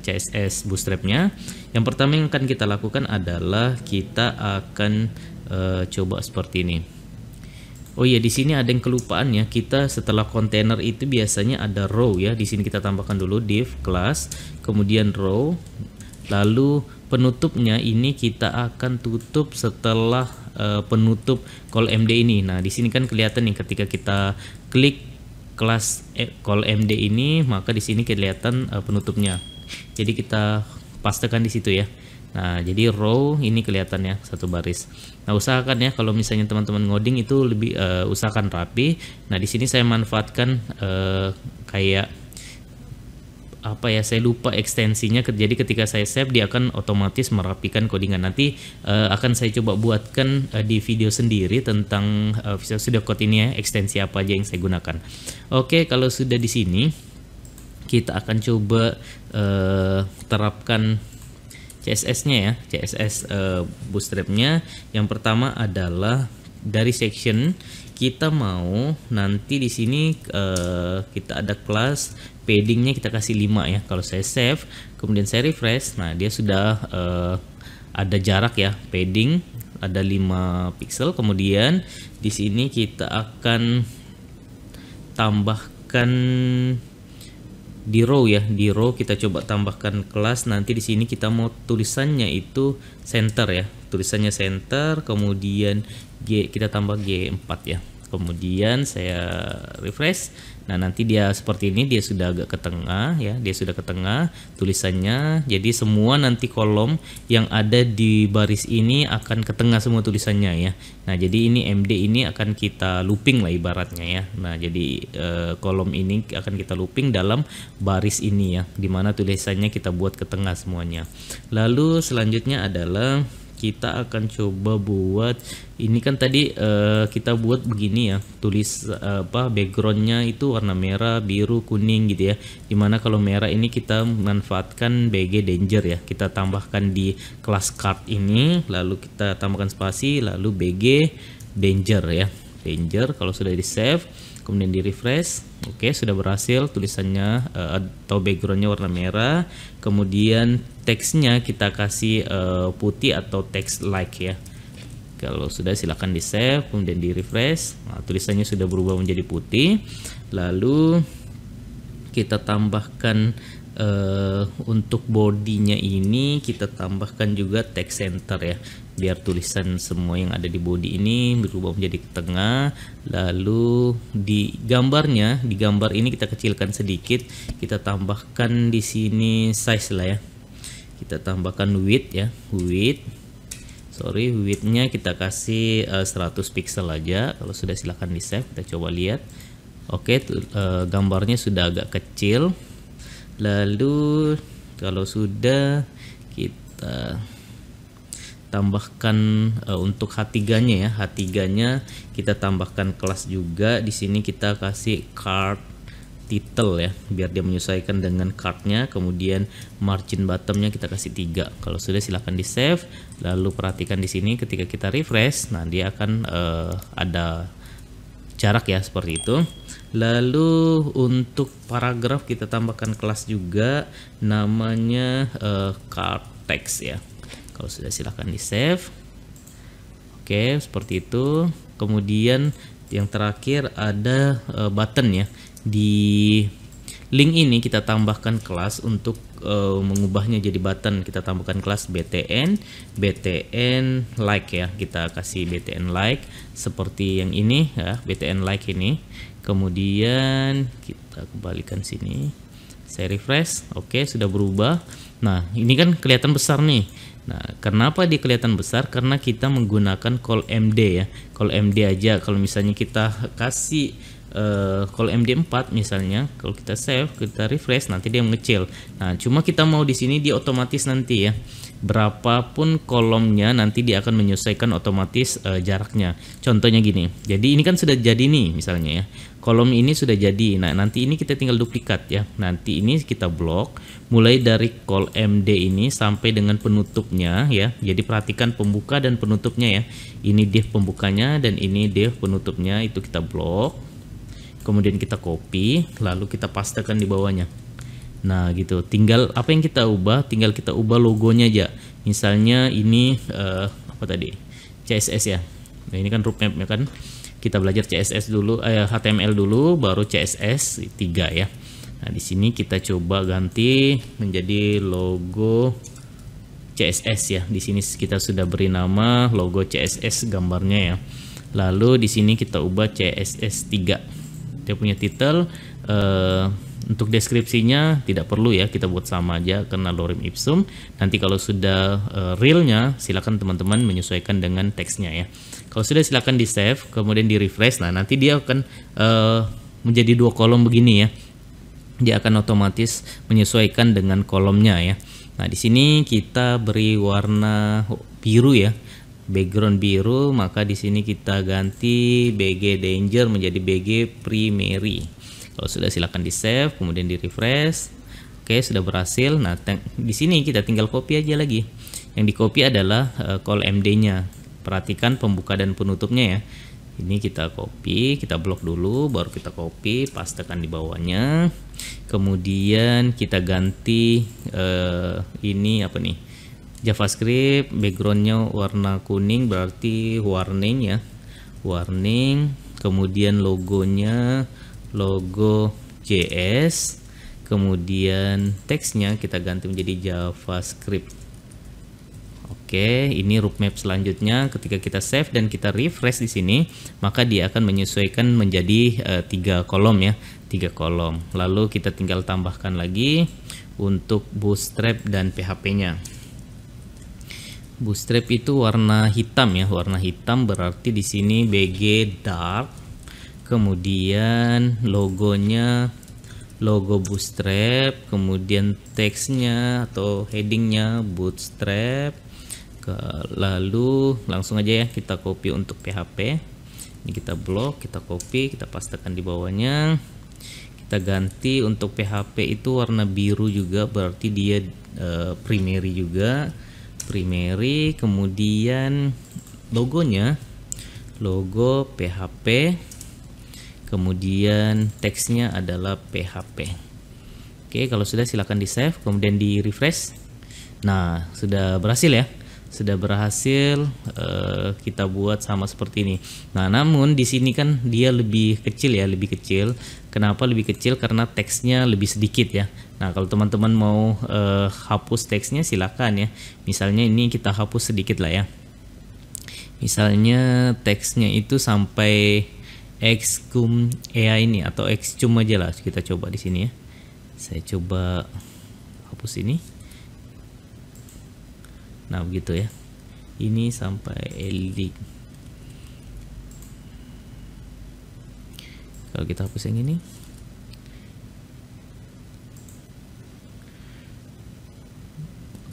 CSS Bootstrap-nya. Yang pertama yang akan kita lakukan adalah kita akan coba seperti ini. Oh iya, di sini ada yang kelupaan ya. Kita setelah kontainer itu biasanya ada row ya. Di sini kita tambahkan dulu div class, kemudian row. Lalu penutupnya ini kita akan tutup setelah penutup call MD ini. Nah, di sini kan kelihatan nih ketika kita klik kelas call MD ini, maka di sini kelihatan penutupnya. Jadi kita pastekan di situ ya. Nah, jadi row ini kelihatan ya, satu baris. Nah, usahakan ya kalau misalnya teman-teman ngoding itu lebih usahakan rapi. Nah, di sini saya manfaatkan kayak apa ya, saya lupa ekstensinya. Jadi ketika saya save dia akan otomatis merapikan codingan. Nanti akan saya coba buatkan di video sendiri tentang Visual Studio Code ini ya, ekstensi apa aja yang saya gunakan. Oke, kalau sudah di sini kita akan coba terapkan CSS-nya ya, CSS Bootstrap-nya. Yang pertama adalah dari section kita mau nanti di sini kita ada kelas paddingnya kita kasih 5 ya. Kalau saya save kemudian saya refresh, nah dia sudah ada jarak ya, padding ada 5 pixel. Kemudian di sini kita akan tambahkan di row ya, di row kita coba tambahkan kelas. Nanti di sini kita mau tulisannya itu center ya, tulisannya center, kemudian G kita tambah G4 ya. Kemudian saya refresh. Nah, nanti dia seperti ini, dia sudah agak ke tengah ya, dia sudah ke tengah tulisannya. Jadi semua nanti kolom yang ada di baris ini akan ke tengah semua tulisannya ya. Nah, jadi ini MD ini akan kita looping lah ibaratnya ya. Nah, jadi kolom ini akan kita looping dalam baris ini ya, dimana tulisannya kita buat ke tengah semuanya. Lalu selanjutnya adalah kita akan coba buat ini kan tadi kita buat begini ya, tulis backgroundnya itu warna merah, biru, kuning gitu ya. Dimana kalau merah ini kita manfaatkan BG Danger ya, kita tambahkan di kelas card ini, lalu kita tambahkan spasi, lalu BG Danger ya, Danger. Kalau sudah di save kemudian di refresh, oke, sudah berhasil tulisannya atau backgroundnya warna merah. Kemudian teksnya kita kasih putih atau teks like ya. Kalau sudah silahkan di save kemudian di refresh. Nah, tulisannya sudah berubah menjadi putih. Lalu kita tambahkan untuk bodinya ini kita tambahkan juga text center ya, biar tulisan semua yang ada di body ini berubah menjadi ke tengah. Lalu di gambarnya, di gambar ini kita kecilkan sedikit, kita tambahkan di sini size lah ya, kita tambahkan width ya, widthnya kita kasih 100 pixel aja. Kalau sudah silahkan di save, kita coba lihat. Oke, gambarnya sudah agak kecil. Lalu kalau sudah kita tambahkan untuk H3-nya ya, H3-nya kita tambahkan kelas juga. Di sini kita kasih card title ya, biar dia menyesuaikan dengan cardnya. Kemudian margin bottomnya kita kasih 3. Kalau sudah silahkan di save. Lalu perhatikan di sini ketika kita refresh, nah dia akan ada jarak ya seperti itu. Lalu untuk paragraf kita tambahkan kelas juga, namanya card text ya. Kalau sudah silahkan di save. Oke, seperti itu. Kemudian yang terakhir ada button ya. Di link ini kita tambahkan kelas untuk mengubahnya jadi button. Kita tambahkan kelas btn like ya. Kita kasih btn like seperti yang ini ya, btn like ini. Kemudian kita kembalikan sini. Saya refresh. Oke, sudah berubah. Nah, ini kan kelihatan besar nih. Nah, kenapa dia kelihatan besar? Karena kita menggunakan call MD ya. Call MD aja. Kalau misalnya kita kasih call MD 4 misalnya, kalau kita save, kita refresh, nanti dia mengecil. Nah, cuma kita mau di sini dia otomatis nanti ya. Berapapun kolomnya nanti dia akan menyesuaikan otomatis jaraknya. Contohnya gini. Jadi ini kan sudah jadi nih misalnya ya. Kolom ini sudah jadi. Nah, nanti ini kita tinggal duplikat ya. Nanti ini kita blok mulai dari call MD ini sampai dengan penutupnya ya. Jadi perhatikan pembuka dan penutupnya ya. Ini div pembukanya dan ini div penutupnya, itu kita blok. Kemudian kita copy, lalu kita pastekan di bawahnya. Nah gitu, tinggal apa yang kita ubah, tinggal kita ubah logonya aja. Misalnya ini apa tadi, CSS ya. Nah ini kan roadmapnya kan, kita belajar CSS dulu, HTML dulu, baru CSS 3 ya. Nah di sini kita coba ganti menjadi logo CSS ya. Di sini kita sudah beri nama logo CSS gambarnya ya. Lalu di sini kita ubah CSS 3. Dia punya title. Untuk deskripsinya tidak perlu ya, kita buat sama aja karena lorem ipsum. Nanti kalau sudah realnya silakan teman-teman menyesuaikan dengan teksnya ya. Kalau sudah silakan di save, kemudian di refresh. Nah nanti dia akan menjadi 2 kolom begini ya. Dia akan otomatis menyesuaikan dengan kolomnya ya. Nah di sini kita beri warna biru ya, background biru, maka di sini kita ganti BG Danger menjadi BG Primary. Kalau sudah silakan di save, kemudian di refresh. Oke, sudah berhasil. Nah, di sini kita tinggal copy aja lagi. Yang di copy adalah call MD-nya. Perhatikan pembuka dan penutupnya ya. Ini kita copy, kita blok dulu, baru kita copy, pastekan di bawahnya. Kemudian kita ganti ini apa nih? JavaScript, backgroundnya warna kuning, berarti warning ya. Warning. Kemudian logonya logo JS, kemudian teksnya kita ganti menjadi JavaScript. Oke, ini roadmap selanjutnya. Ketika kita save dan kita refresh di sini, maka dia akan menyesuaikan menjadi 3 kolom ya, 3 kolom. Lalu kita tinggal tambahkan lagi untuk bootstrap dan PHP-nya. Bootstrap itu warna hitam ya, warna hitam berarti di sini BG dark. Kemudian logonya logo bootstrap, kemudian teksnya atau headingnya bootstrap. Lalu langsung aja ya kita copy untuk PHP. Ini kita blok, kita copy, kita pastekan di bawahnya. Kita ganti untuk PHP itu warna biru juga, berarti dia primary juga. Primary, kemudian logonya logo PHP. Kemudian teksnya adalah PHP. Oke, kalau sudah silakan di save, kemudian di refresh. Nah, sudah berhasil ya. Sudah berhasil kita buat sama seperti ini. Nah, namun di sini kan dia lebih kecil ya, lebih kecil. Kenapa lebih kecil? Karena teksnya lebih sedikit ya. Nah, kalau teman-teman mau hapus teksnya silakan ya. Misalnya ini kita hapus sedikit lah ya. Misalnya teksnya itu sampai Xcum EA ini atau Xcum aja lah, kita coba di sini ya. Saya coba hapus ini. Nah begitu ya. Ini sampai LD. Kalau kita hapus yang ini,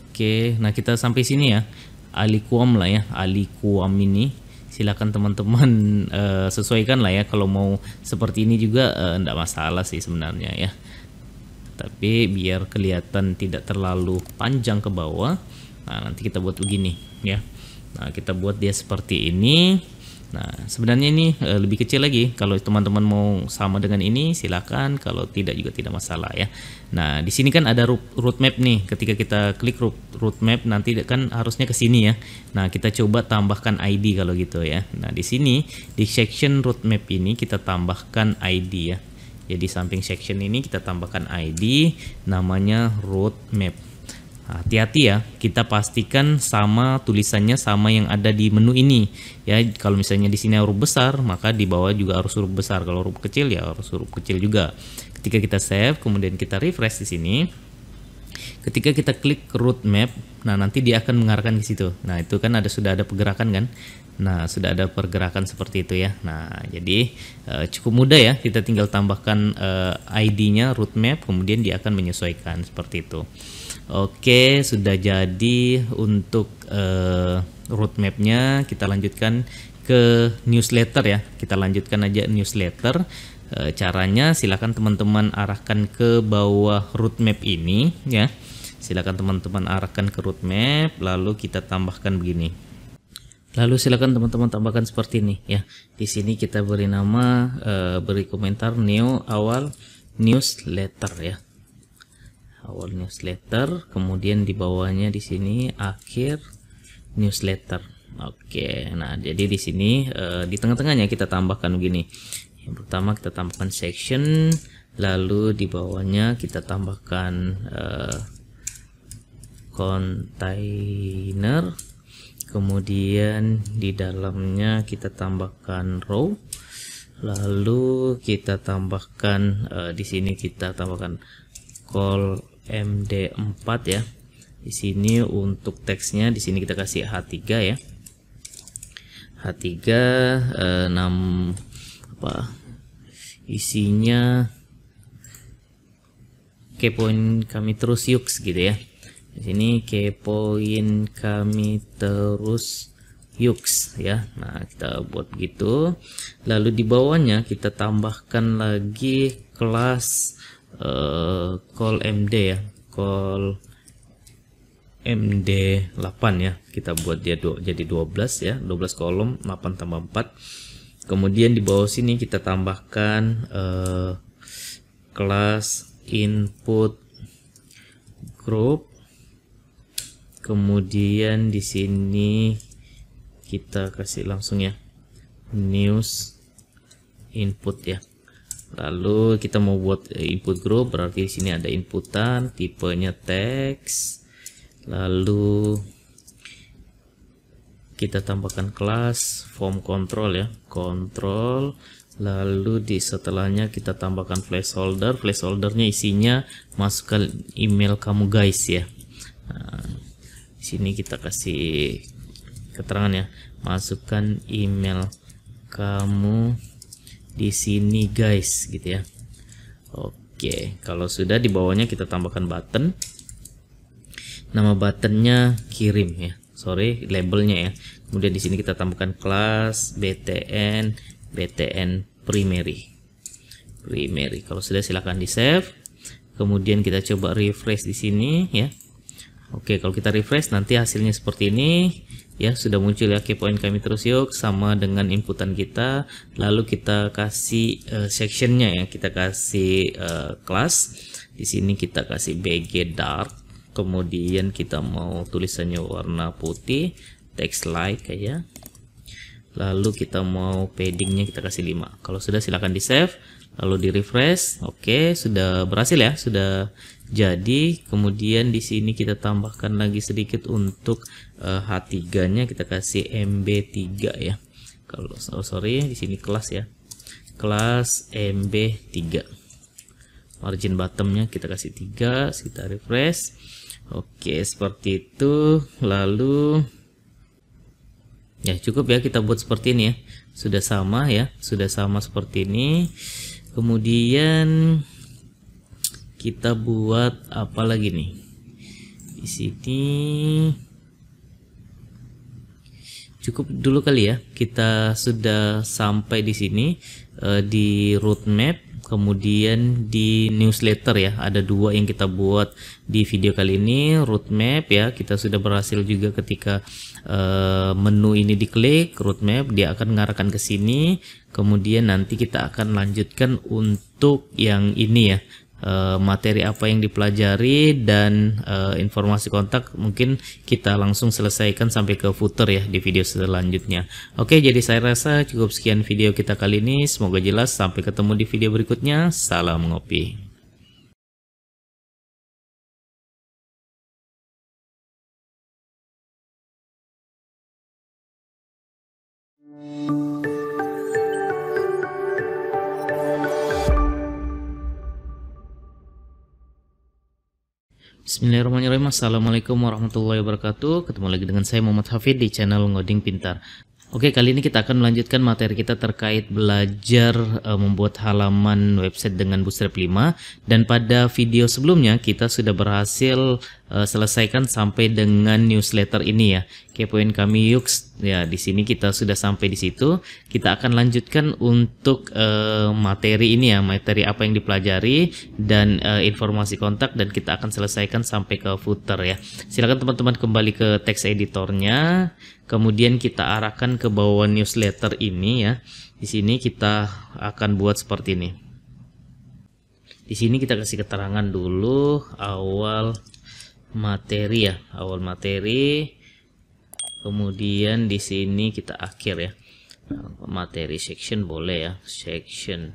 oke. Nah kita sampai sini ya. Aliquam lah ya, Aliquam ini. Silakan teman-teman sesuaikan lah ya, kalau mau seperti ini juga enggak masalah sih sebenarnya ya, tapi biar kelihatan tidak terlalu panjang ke bawah. Nah nanti kita buat begini ya. Nah kita buat dia seperti ini. Nah, sebenarnya ini lebih kecil lagi. Kalau teman-teman mau sama dengan ini silakan, kalau tidak juga tidak masalah ya. Nah, di sini kan ada roadmap nih. Ketika kita klik roadmap nanti kan harusnya ke sini ya. Nah, kita coba tambahkan ID kalau gitu ya. Nah, di sini di section roadmap ini kita tambahkan ID ya. Jadi samping section ini kita tambahkan ID namanya roadmap. Hati-hati ya, kita pastikan sama tulisannya sama yang ada di menu ini ya. Kalau misalnya di sini huruf besar, maka di bawah juga harus huruf besar. Kalau huruf kecil ya harus huruf kecil juga. Ketika kita save, kemudian kita refresh di sini. Ketika kita klik roadmap, nah nanti dia akan mengarahkan ke situ. Nah, itu kan sudah ada pergerakan kan? Nah, sudah ada pergerakan seperti itu ya. Nah, jadi cukup mudah ya. Kita tinggal tambahkan ID-nya roadmap, kemudian dia akan menyesuaikan seperti itu. Oke, sudah jadi untuk roadmapnya. Kita lanjutkan ke newsletter ya. Kita lanjutkan aja newsletter. Caranya silakan teman-teman arahkan ke bawah roadmap ini ya. Silakan teman-teman arahkan ke roadmap, lalu kita tambahkan begini. Lalu silakan teman-teman tambahkan seperti ini ya. Di sini kita beri nama, beri komentar new awal newsletter ya. Awal newsletter, kemudian di bawahnya di sini akhir newsletter. Oke, nah jadi di sini di tengah-tengahnya kita tambahkan begini. Yang pertama kita tambahkan section, lalu di bawahnya kita tambahkan container, kemudian di dalamnya kita tambahkan row, lalu kita tambahkan di sini kita tambahkan call MD4 ya. Di sini untuk teksnya di sini kita kasih H3 ya. H3 isinya kepoin kami terus yuk gitu ya. Di sini kepoin kami terus yuk ya. Nah, kita buat begitu. Lalu di bawahnya kita tambahkan lagi kelas call MD ya, call MD8 ya. Kita buat dia jadi 12 ya, 12 kolom 8 tambah 4. Kemudian di bawah sini kita tambahkan kelas input group. Kemudian di sini kita kasih langsung ya news input ya. Lalu kita mau buat input group, berarti di sini ada inputan, tipenya teks. Lalu kita tambahkan kelas form control ya, control. Lalu di setelahnya kita tambahkan placeholder. Placeholdernya isinya masukkan email kamu guys ya. Nah, di sini kita kasih keterangan ya, masukkan email kamu di sini guys gitu ya. Oke, kalau sudah di bawahnya kita tambahkan button. Nama buttonnya kirim ya, labelnya ya. Kemudian di sini kita tambahkan kelas btn primary. Kalau sudah silahkan di save. Kemudian kita coba refresh di sini ya. Oke, kalau kita refresh nanti hasilnya seperti ini ya, sudah muncul ya kepoin kami terus yuk sama dengan inputan kita. Lalu kita kasih sectionnya ya, kita kasih kelas. Di sini kita kasih BG dark. Kemudian kita mau tulisannya warna putih, text light kayak. Lalu kita mau paddingnya kita kasih 5. Kalau sudah silahkan di save, lalu di refresh. Oke, sudah berhasil ya, sudah jadi. Kemudian di sini kita tambahkan lagi sedikit untuk H3-nya, kita kasih MB3 ya. Kalau di sini kelas ya, kelas MB3. Margin bottomnya kita kasih 3, kita refresh. Oke, seperti itu. Lalu ya cukup ya, kita buat seperti ini ya. Sudah sama ya, sudah sama seperti ini. Kemudian kita buat apa lagi nih? Di sini cukup dulu kali ya. Kita sudah sampai di sini di roadmap. kemudian di newsletter ya, ada dua yang kita buat di video kali ini. Roadmap ya, kita sudah berhasil juga ketika menu ini diklik roadmap, dia akan mengarahkan ke sini. Kemudian nanti kita akan lanjutkan untuk yang ini ya, materi apa yang dipelajari dan informasi kontak mungkin kita langsung selesaikan sampai ke footer ya di video selanjutnya. Oke, jadi saya rasa cukup sekian video kita kali ini, semoga jelas. Sampai ketemu di video berikutnya. Salam ngopi. Bismillahirrahmanirrahim. Assalamualaikum warahmatullahi wabarakatuh. Ketemu lagi dengan saya Muhammad Hafid di channel Ngoding Pintar. Oke, kali ini kita akan melanjutkan materi kita terkait belajar membuat halaman website dengan Bootstrap 5. Dan pada video sebelumnya kita sudah berhasil selesaikan sampai dengan newsletter ini ya, kepoin kami Yux ya. Di sini kita sudah sampai di situ. Kita akan lanjutkan untuk materi ini ya, materi apa yang dipelajari dan informasi kontak, dan kita akan selesaikan sampai ke footer ya. Silakan teman-teman kembali ke text editornya. Kemudian kita arahkan ke bawah newsletter ini ya. Di sini kita akan buat seperti ini. Di sini kita kasih keterangan dulu awal materi ya, awal materi. Kemudian di sini kita akhir ya. Materi section boleh ya, section.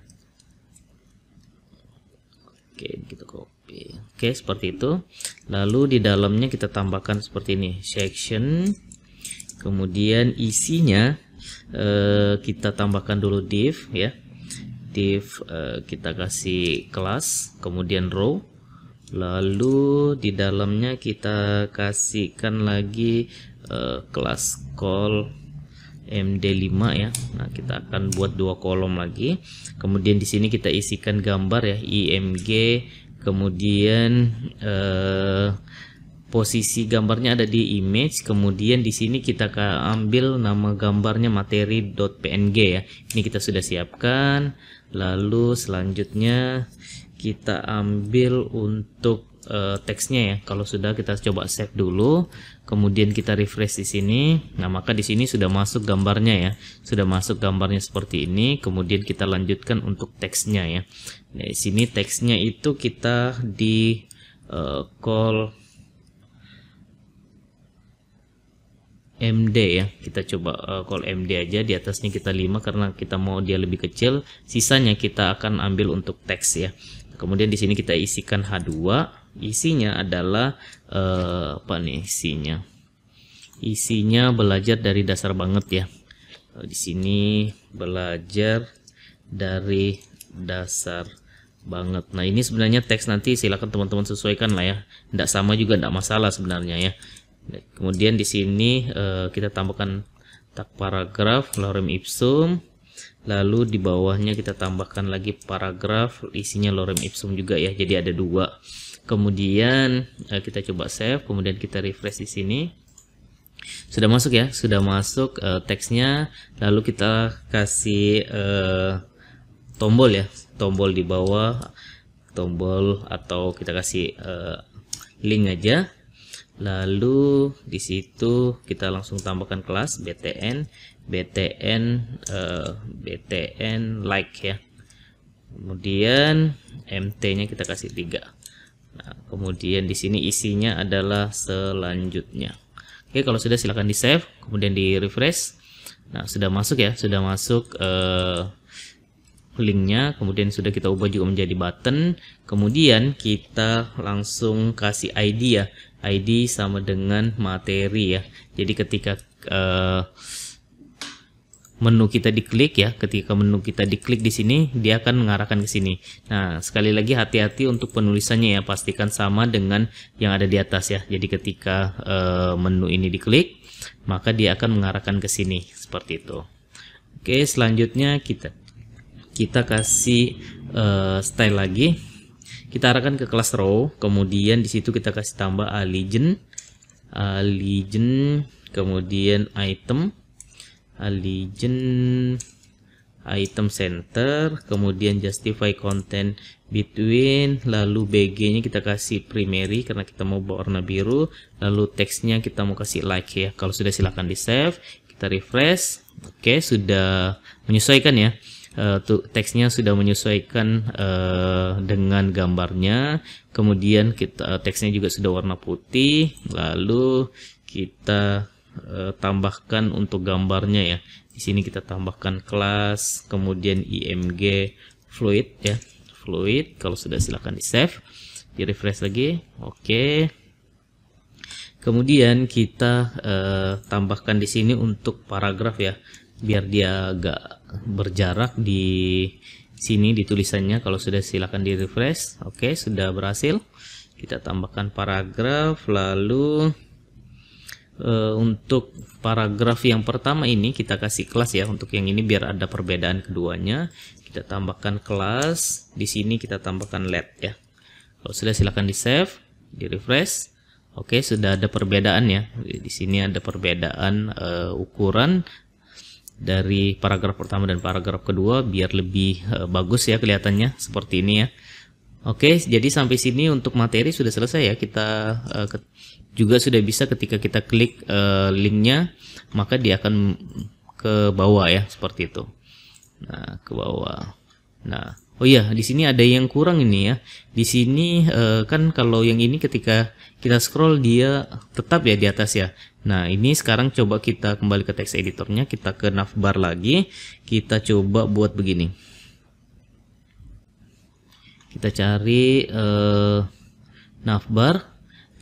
Oke, kita copy. Oke, seperti itu. Lalu di dalamnya kita tambahkan seperti ini, section. Kemudian isinya kita tambahkan dulu div ya, div kita kasih kelas, kemudian row, lalu di dalamnya kita kasihkan lagi kelas call md5 ya. Nah, kita akan buat dua kolom lagi. Kemudian di sini kita isikan gambar ya, img, kemudian posisi gambarnya ada di image. Kemudian di sini kita ambil nama gambarnya materi.png ya. Ini kita sudah siapkan. Lalu selanjutnya kita ambil untuk teksnya ya. Kalau sudah, kita coba save dulu. Kemudian kita refresh di sini. Nah, maka di sini sudah masuk gambarnya ya. Sudah masuk gambarnya seperti ini. Kemudian kita lanjutkan untuk teksnya ya. Nah, di sini teksnya itu kita di call MD ya, kita coba call MD aja. Di atasnya kita 5 karena kita mau dia lebih kecil, sisanya kita akan ambil untuk teks ya. Kemudian di sini kita isikan H2, isinya adalah apa nih isinya? Isinya belajar dari dasar banget ya. Di sini belajar dari dasar banget. Nah, ini sebenarnya teks, nanti silakan teman-teman sesuaikan lah ya. Tidak sama juga tidak masalah sebenarnya ya. Kemudian di sini kita tambahkan tag paragraf lorem ipsum, lalu di bawahnya kita tambahkan lagi paragraf, isinya lorem ipsum juga ya, jadi ada dua. Kemudian kita coba save, kemudian kita refresh di sini. Sudah masuk ya, sudah masuk teksnya. Lalu kita kasih tombol ya, tombol di bawah, tombol, atau kita kasih link aja. Lalu di situ kita langsung tambahkan kelas btn like ya. Kemudian mt-nya kita kasih 3. Nah, kemudian di sini isinya adalah selanjutnya. Oke, kalau sudah silakan di save, kemudian di refresh. Nah, sudah masuk ya, sudah masuk linknya. Kemudian sudah kita ubah juga menjadi button. Kemudian kita langsung kasih ID ya, ID sama dengan materi ya. Jadi ketika menu kita diklik ya, ketika menu kita diklik di sini, dia akan mengarahkan ke sini. Nah, sekali lagi hati-hati untuk penulisannya ya, pastikan sama dengan yang ada di atas ya. Jadi ketika menu ini diklik, maka dia akan mengarahkan ke sini seperti itu. Oke, selanjutnya kita kasih style lagi. Kita arahkan ke kelas row, kemudian di situ kita kasih tambah allegiance, kemudian item, allegiance item center, kemudian justify content between, lalu BG nya kita kasih primary karena kita mau warna biru, lalu teksnya kita mau kasih like ya. Kalau sudah silahkan di save, kita refresh. Oke, sudah menyesuaikan ya. Teksnya sudah menyesuaikan dengan gambarnya, kemudian teksnya juga sudah warna putih, lalu kita tambahkan untuk gambarnya ya. Di sini kita tambahkan kelas, kemudian img fluid ya, fluid. Kalau sudah silahkan di save, di refresh lagi. Oke. Kemudian kita tambahkan di sini untuk paragraf ya, biar dia agak berjarak di sini di tulisannya. Kalau sudah silahkan di refresh. Oke, sudah berhasil. Kita tambahkan paragraf, lalu untuk paragraf yang pertama ini kita kasih kelas ya. Untuk yang ini biar ada perbedaan keduanya, kita tambahkan kelas. Di sini kita tambahkan let ya. Kalau sudah silahkan di save, di refresh. Oke, sudah ada perbedaan ya. Di sini ada perbedaan ukuran dari paragraf pertama dan paragraf kedua biar lebih bagus ya kelihatannya seperti ini ya. Oke, jadi sampai sini untuk materi sudah selesai ya. Kita juga sudah bisa ketika kita klik linknya, maka dia akan ke bawah ya, seperti itu. Nah, ke bawah. Nah, oh iya, di sini ada yang kurang ini ya. Di sini kan kalau yang ini ketika kita scroll dia tetap ya di atas ya. Nah, ini sekarang coba kita kembali ke text editornya, kita ke navbar lagi, kita coba buat begini. Kita cari navbar.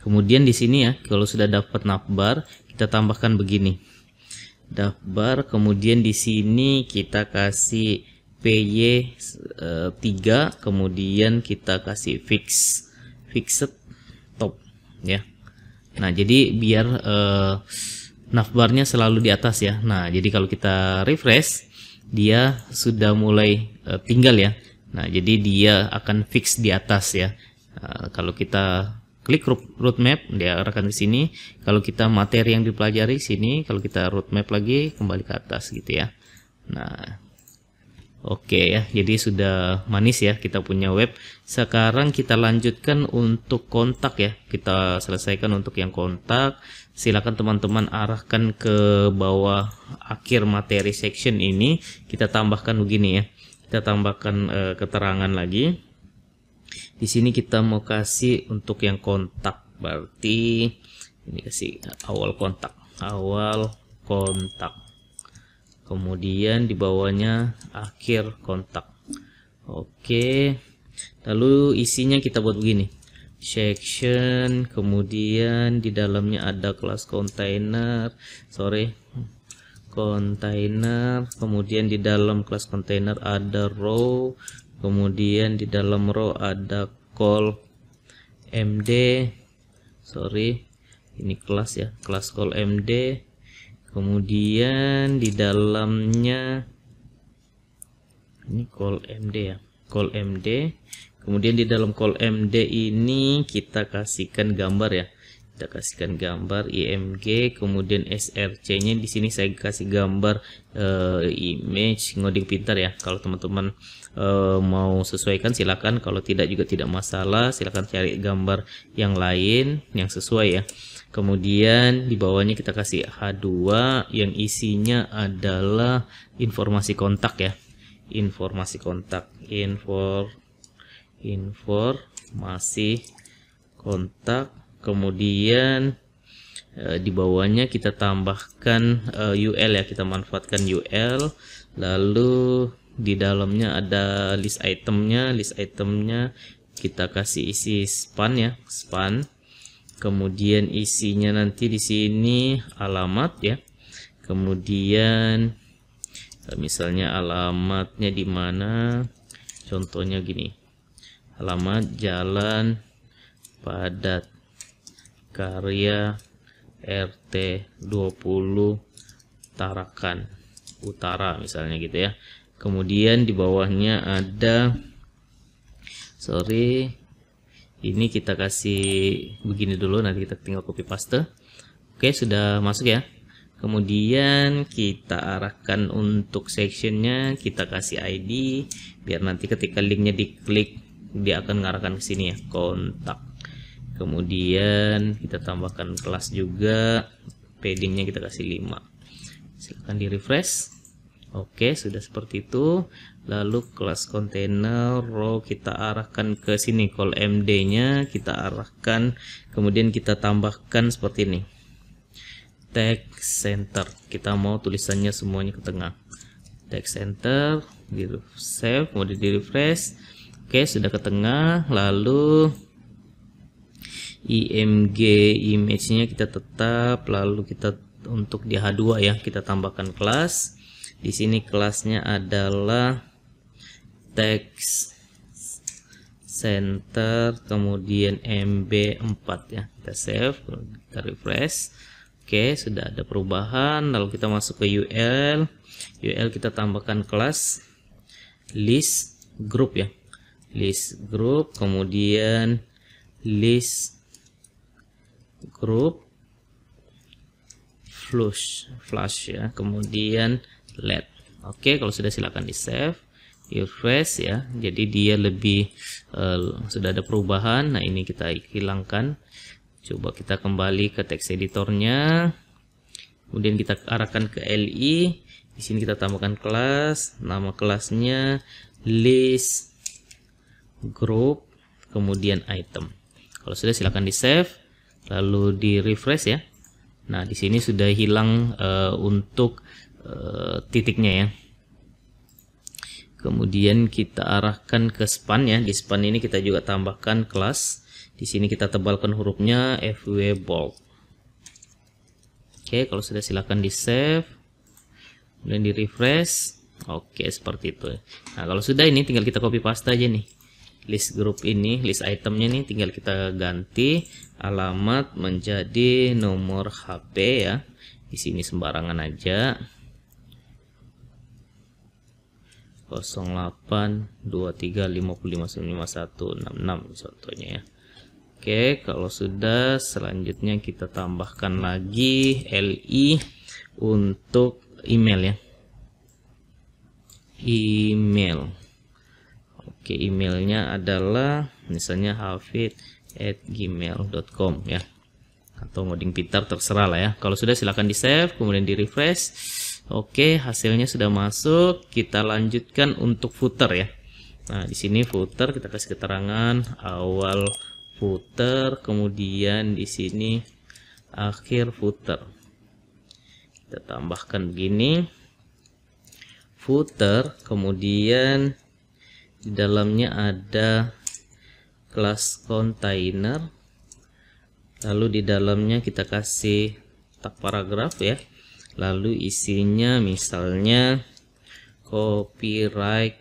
Kemudian di sini ya, kalau sudah dapat navbar, kita tambahkan begini. Navbar, kemudian di sini kita kasih PY3, kemudian kita kasih fixed top ya. Nah, jadi biar navbarnya selalu di atas ya. Nah, jadi kalau kita refresh, dia sudah mulai tinggal ya. Nah, jadi dia akan fix di atas ya. Kalau kita klik roadmap, dia arahkan ke sini. Kalau kita materi yang dipelajari sini, kalau kita roadmap lagi kembali ke atas gitu ya. Nah, oke ya, jadi sudah manis ya kita punya web. Sekarang kita lanjutkan untuk kontak ya. Kita selesaikan untuk yang kontak. Silakan teman-teman arahkan ke bawah akhir materi section ini. Kita tambahkan begini ya. Kita tambahkan keterangan lagi. Di sini kita mau kasih untuk yang kontak, berarti ini kasih awal kontak. Kemudian di bawahnya akhir kontak. Oke. Lalu isinya kita buat begini. Section, kemudian di dalamnya ada kelas container, kemudian di dalam kelas container ada row, kemudian di dalam row ada call md, ini kelas ya, kelas call md. Kemudian di dalamnya ini call md ya, call md. Kemudian di dalam call md ini kita kasihkan gambar ya, kita kasihkan gambar img, kemudian src nya di sini saya kasih gambar image ngoding pintar ya. Kalau teman-teman mau sesuaikan silakan, kalau tidak juga tidak masalah, silakan cari gambar yang lain yang sesuai ya. Kemudian di bawahnya kita kasih H2 yang isinya adalah informasi kontak ya, informasi kontak, informasi kontak. Kemudian di bawahnya kita tambahkan UL ya, kita manfaatkan UL. Lalu di dalamnya ada list itemnya, kita kasih isi span ya, span. Kemudian isinya nanti di sini alamat ya. Kemudian misalnya alamatnya di mana? Contohnya gini. Alamat Jalan Padat Karya RT 20 Tarakan Utara misalnya gitu ya. Kemudian di bawahnya ada ini kita kasih begini dulu, nanti kita tinggal copy paste. Oke, sudah masuk ya. Kemudian kita arahkan untuk sectionnya, kita kasih ID biar nanti ketika linknya diklik dia akan mengarahkan ke sini ya, kontak. Kemudian kita tambahkan kelas juga, paddingnya kita kasih 5. Silahkan di refresh. Oke, sudah seperti itu. Lalu kelas container row kita arahkan ke sini, call MD nya kita arahkan, kemudian kita tambahkan seperti ini, text center. Kita mau tulisannya semuanya ke tengah, text center, di save, kemudian di refresh. Oke, sudah ke tengah. Lalu img image nya kita tetap, lalu kita untuk di H2 ya, kita tambahkan kelas. Di sini kelasnya adalah text center, kemudian MB4 ya. Kita save, kita refresh. Oke, sudah ada perubahan. Lalu kita masuk ke UL. UL kita tambahkan kelas list group ya. List group, kemudian list group flash ya, kemudian LED. Oke, kalau sudah silakan di save, refresh ya. Jadi dia lebih sudah ada perubahan. Nah, ini kita hilangkan. Coba kita kembali ke text editornya. Kemudian kita arahkan ke LI. Di sini kita tambahkan kelas, nama kelasnya list group, kemudian item. Kalau sudah silakan di save, lalu di refresh ya. Nah, di sini sudah hilang untuk titiknya ya. Kemudian kita arahkan ke span ya. Di span ini kita juga tambahkan kelas. Di sini kita tebalkan hurufnya FW bold. Oke, kalau sudah silakan di save, kemudian di refresh. Oke, seperti itu. Nah, kalau sudah ini tinggal kita copy paste aja nih. List group ini, list itemnya nih tinggal kita ganti alamat menjadi nomor HP ya. Di sini sembarangan aja. 0823559166 contohnya ya. Oke, kalau sudah selanjutnya kita tambahkan lagi LI untuk email ya. Email. Oke, emailnya adalah misalnya hafid@gmail.com ya, atau ngoding pintar terserah lah ya. Kalau sudah silakan di save, kemudian di refresh. Oke, hasilnya sudah masuk. Kita lanjutkan untuk footer ya. Nah, di sini footer kita kasih keterangan awal footer, kemudian di sini akhir footer. Kita tambahkan begini, footer, kemudian di dalamnya ada kelas container, lalu di dalamnya kita kasih tag paragraf ya, lalu isinya misalnya copyright,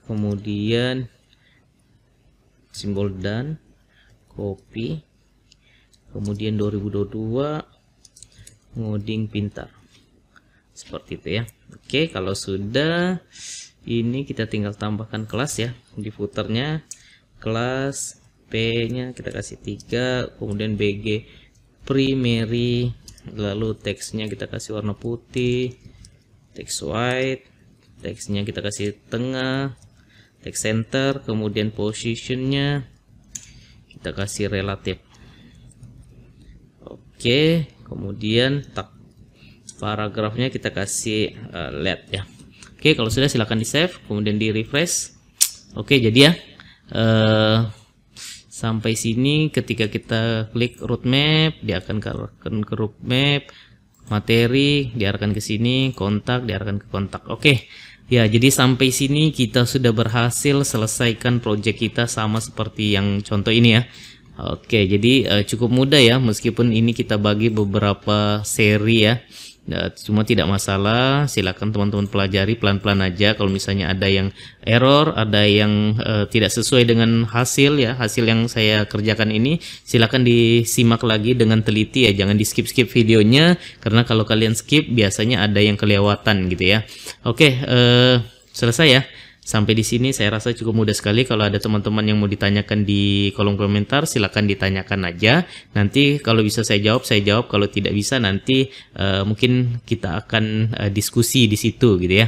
kemudian simbol dan copy, kemudian 2022 ngoding pintar, seperti itu ya. Oke, kalau sudah ini kita tinggal tambahkan kelas ya. Di footernya kelas P nya kita kasih 3, kemudian BG primary, lalu teksnya kita kasih warna putih, text white, teksnya kita kasih tengah, text center, kemudian positionnya kita kasih relatif. Oke, kemudian tag paragrafnya kita kasih LED ya. Oke, kalau sudah silakan di save, kemudian di refresh. Oke, jadi ya sampai sini ketika kita klik roadmap dia akan ke roadmap, materi diarahkan ke sini, kontak diarahkan ke kontak. Oke ya, jadi sampai sini kita sudah berhasil selesaikan project kita sama seperti yang contoh ini ya. Oke, jadi cukup mudah ya, meskipun ini kita bagi beberapa seri ya. Cuma tidak masalah, silakan teman-teman pelajari pelan-pelan aja. Kalau misalnya ada yang error, ada yang tidak sesuai dengan hasil ya, hasil yang saya kerjakan ini, silakan disimak lagi dengan teliti ya, jangan di skip-skip videonya, karena kalau kalian skip biasanya ada yang kelewatan gitu ya. Oke, selesai ya. Sampai di sini saya rasa cukup mudah sekali. Kalau ada teman-teman yang mau ditanyakan di kolom komentar, silakan ditanyakan aja. Nanti kalau bisa saya jawab, saya jawab. Kalau tidak bisa, nanti mungkin kita akan diskusi di situ gitu ya.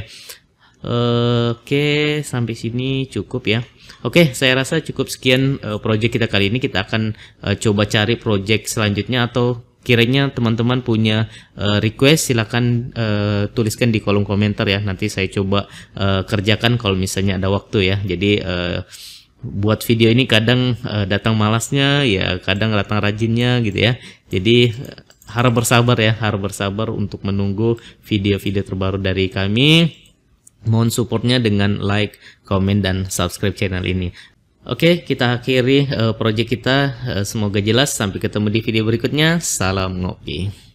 Oke, sampai sini cukup ya. Oke, saya rasa cukup sekian project kita kali ini. Kita akan coba cari project selanjutnya, atau kiranya teman-teman punya request, silakan tuliskan di kolom komentar ya. Nanti saya coba kerjakan kalau misalnya ada waktu ya. Jadi buat video ini kadang datang malasnya ya, kadang datang rajinnya gitu ya. Jadi harap bersabar ya, harap bersabar untuk menunggu video-video terbaru dari kami. Mohon supportnya dengan like, komen, dan subscribe channel ini. Oke, kita akhiri project kita. Semoga jelas. Sampai ketemu di video berikutnya. Salam ngopi.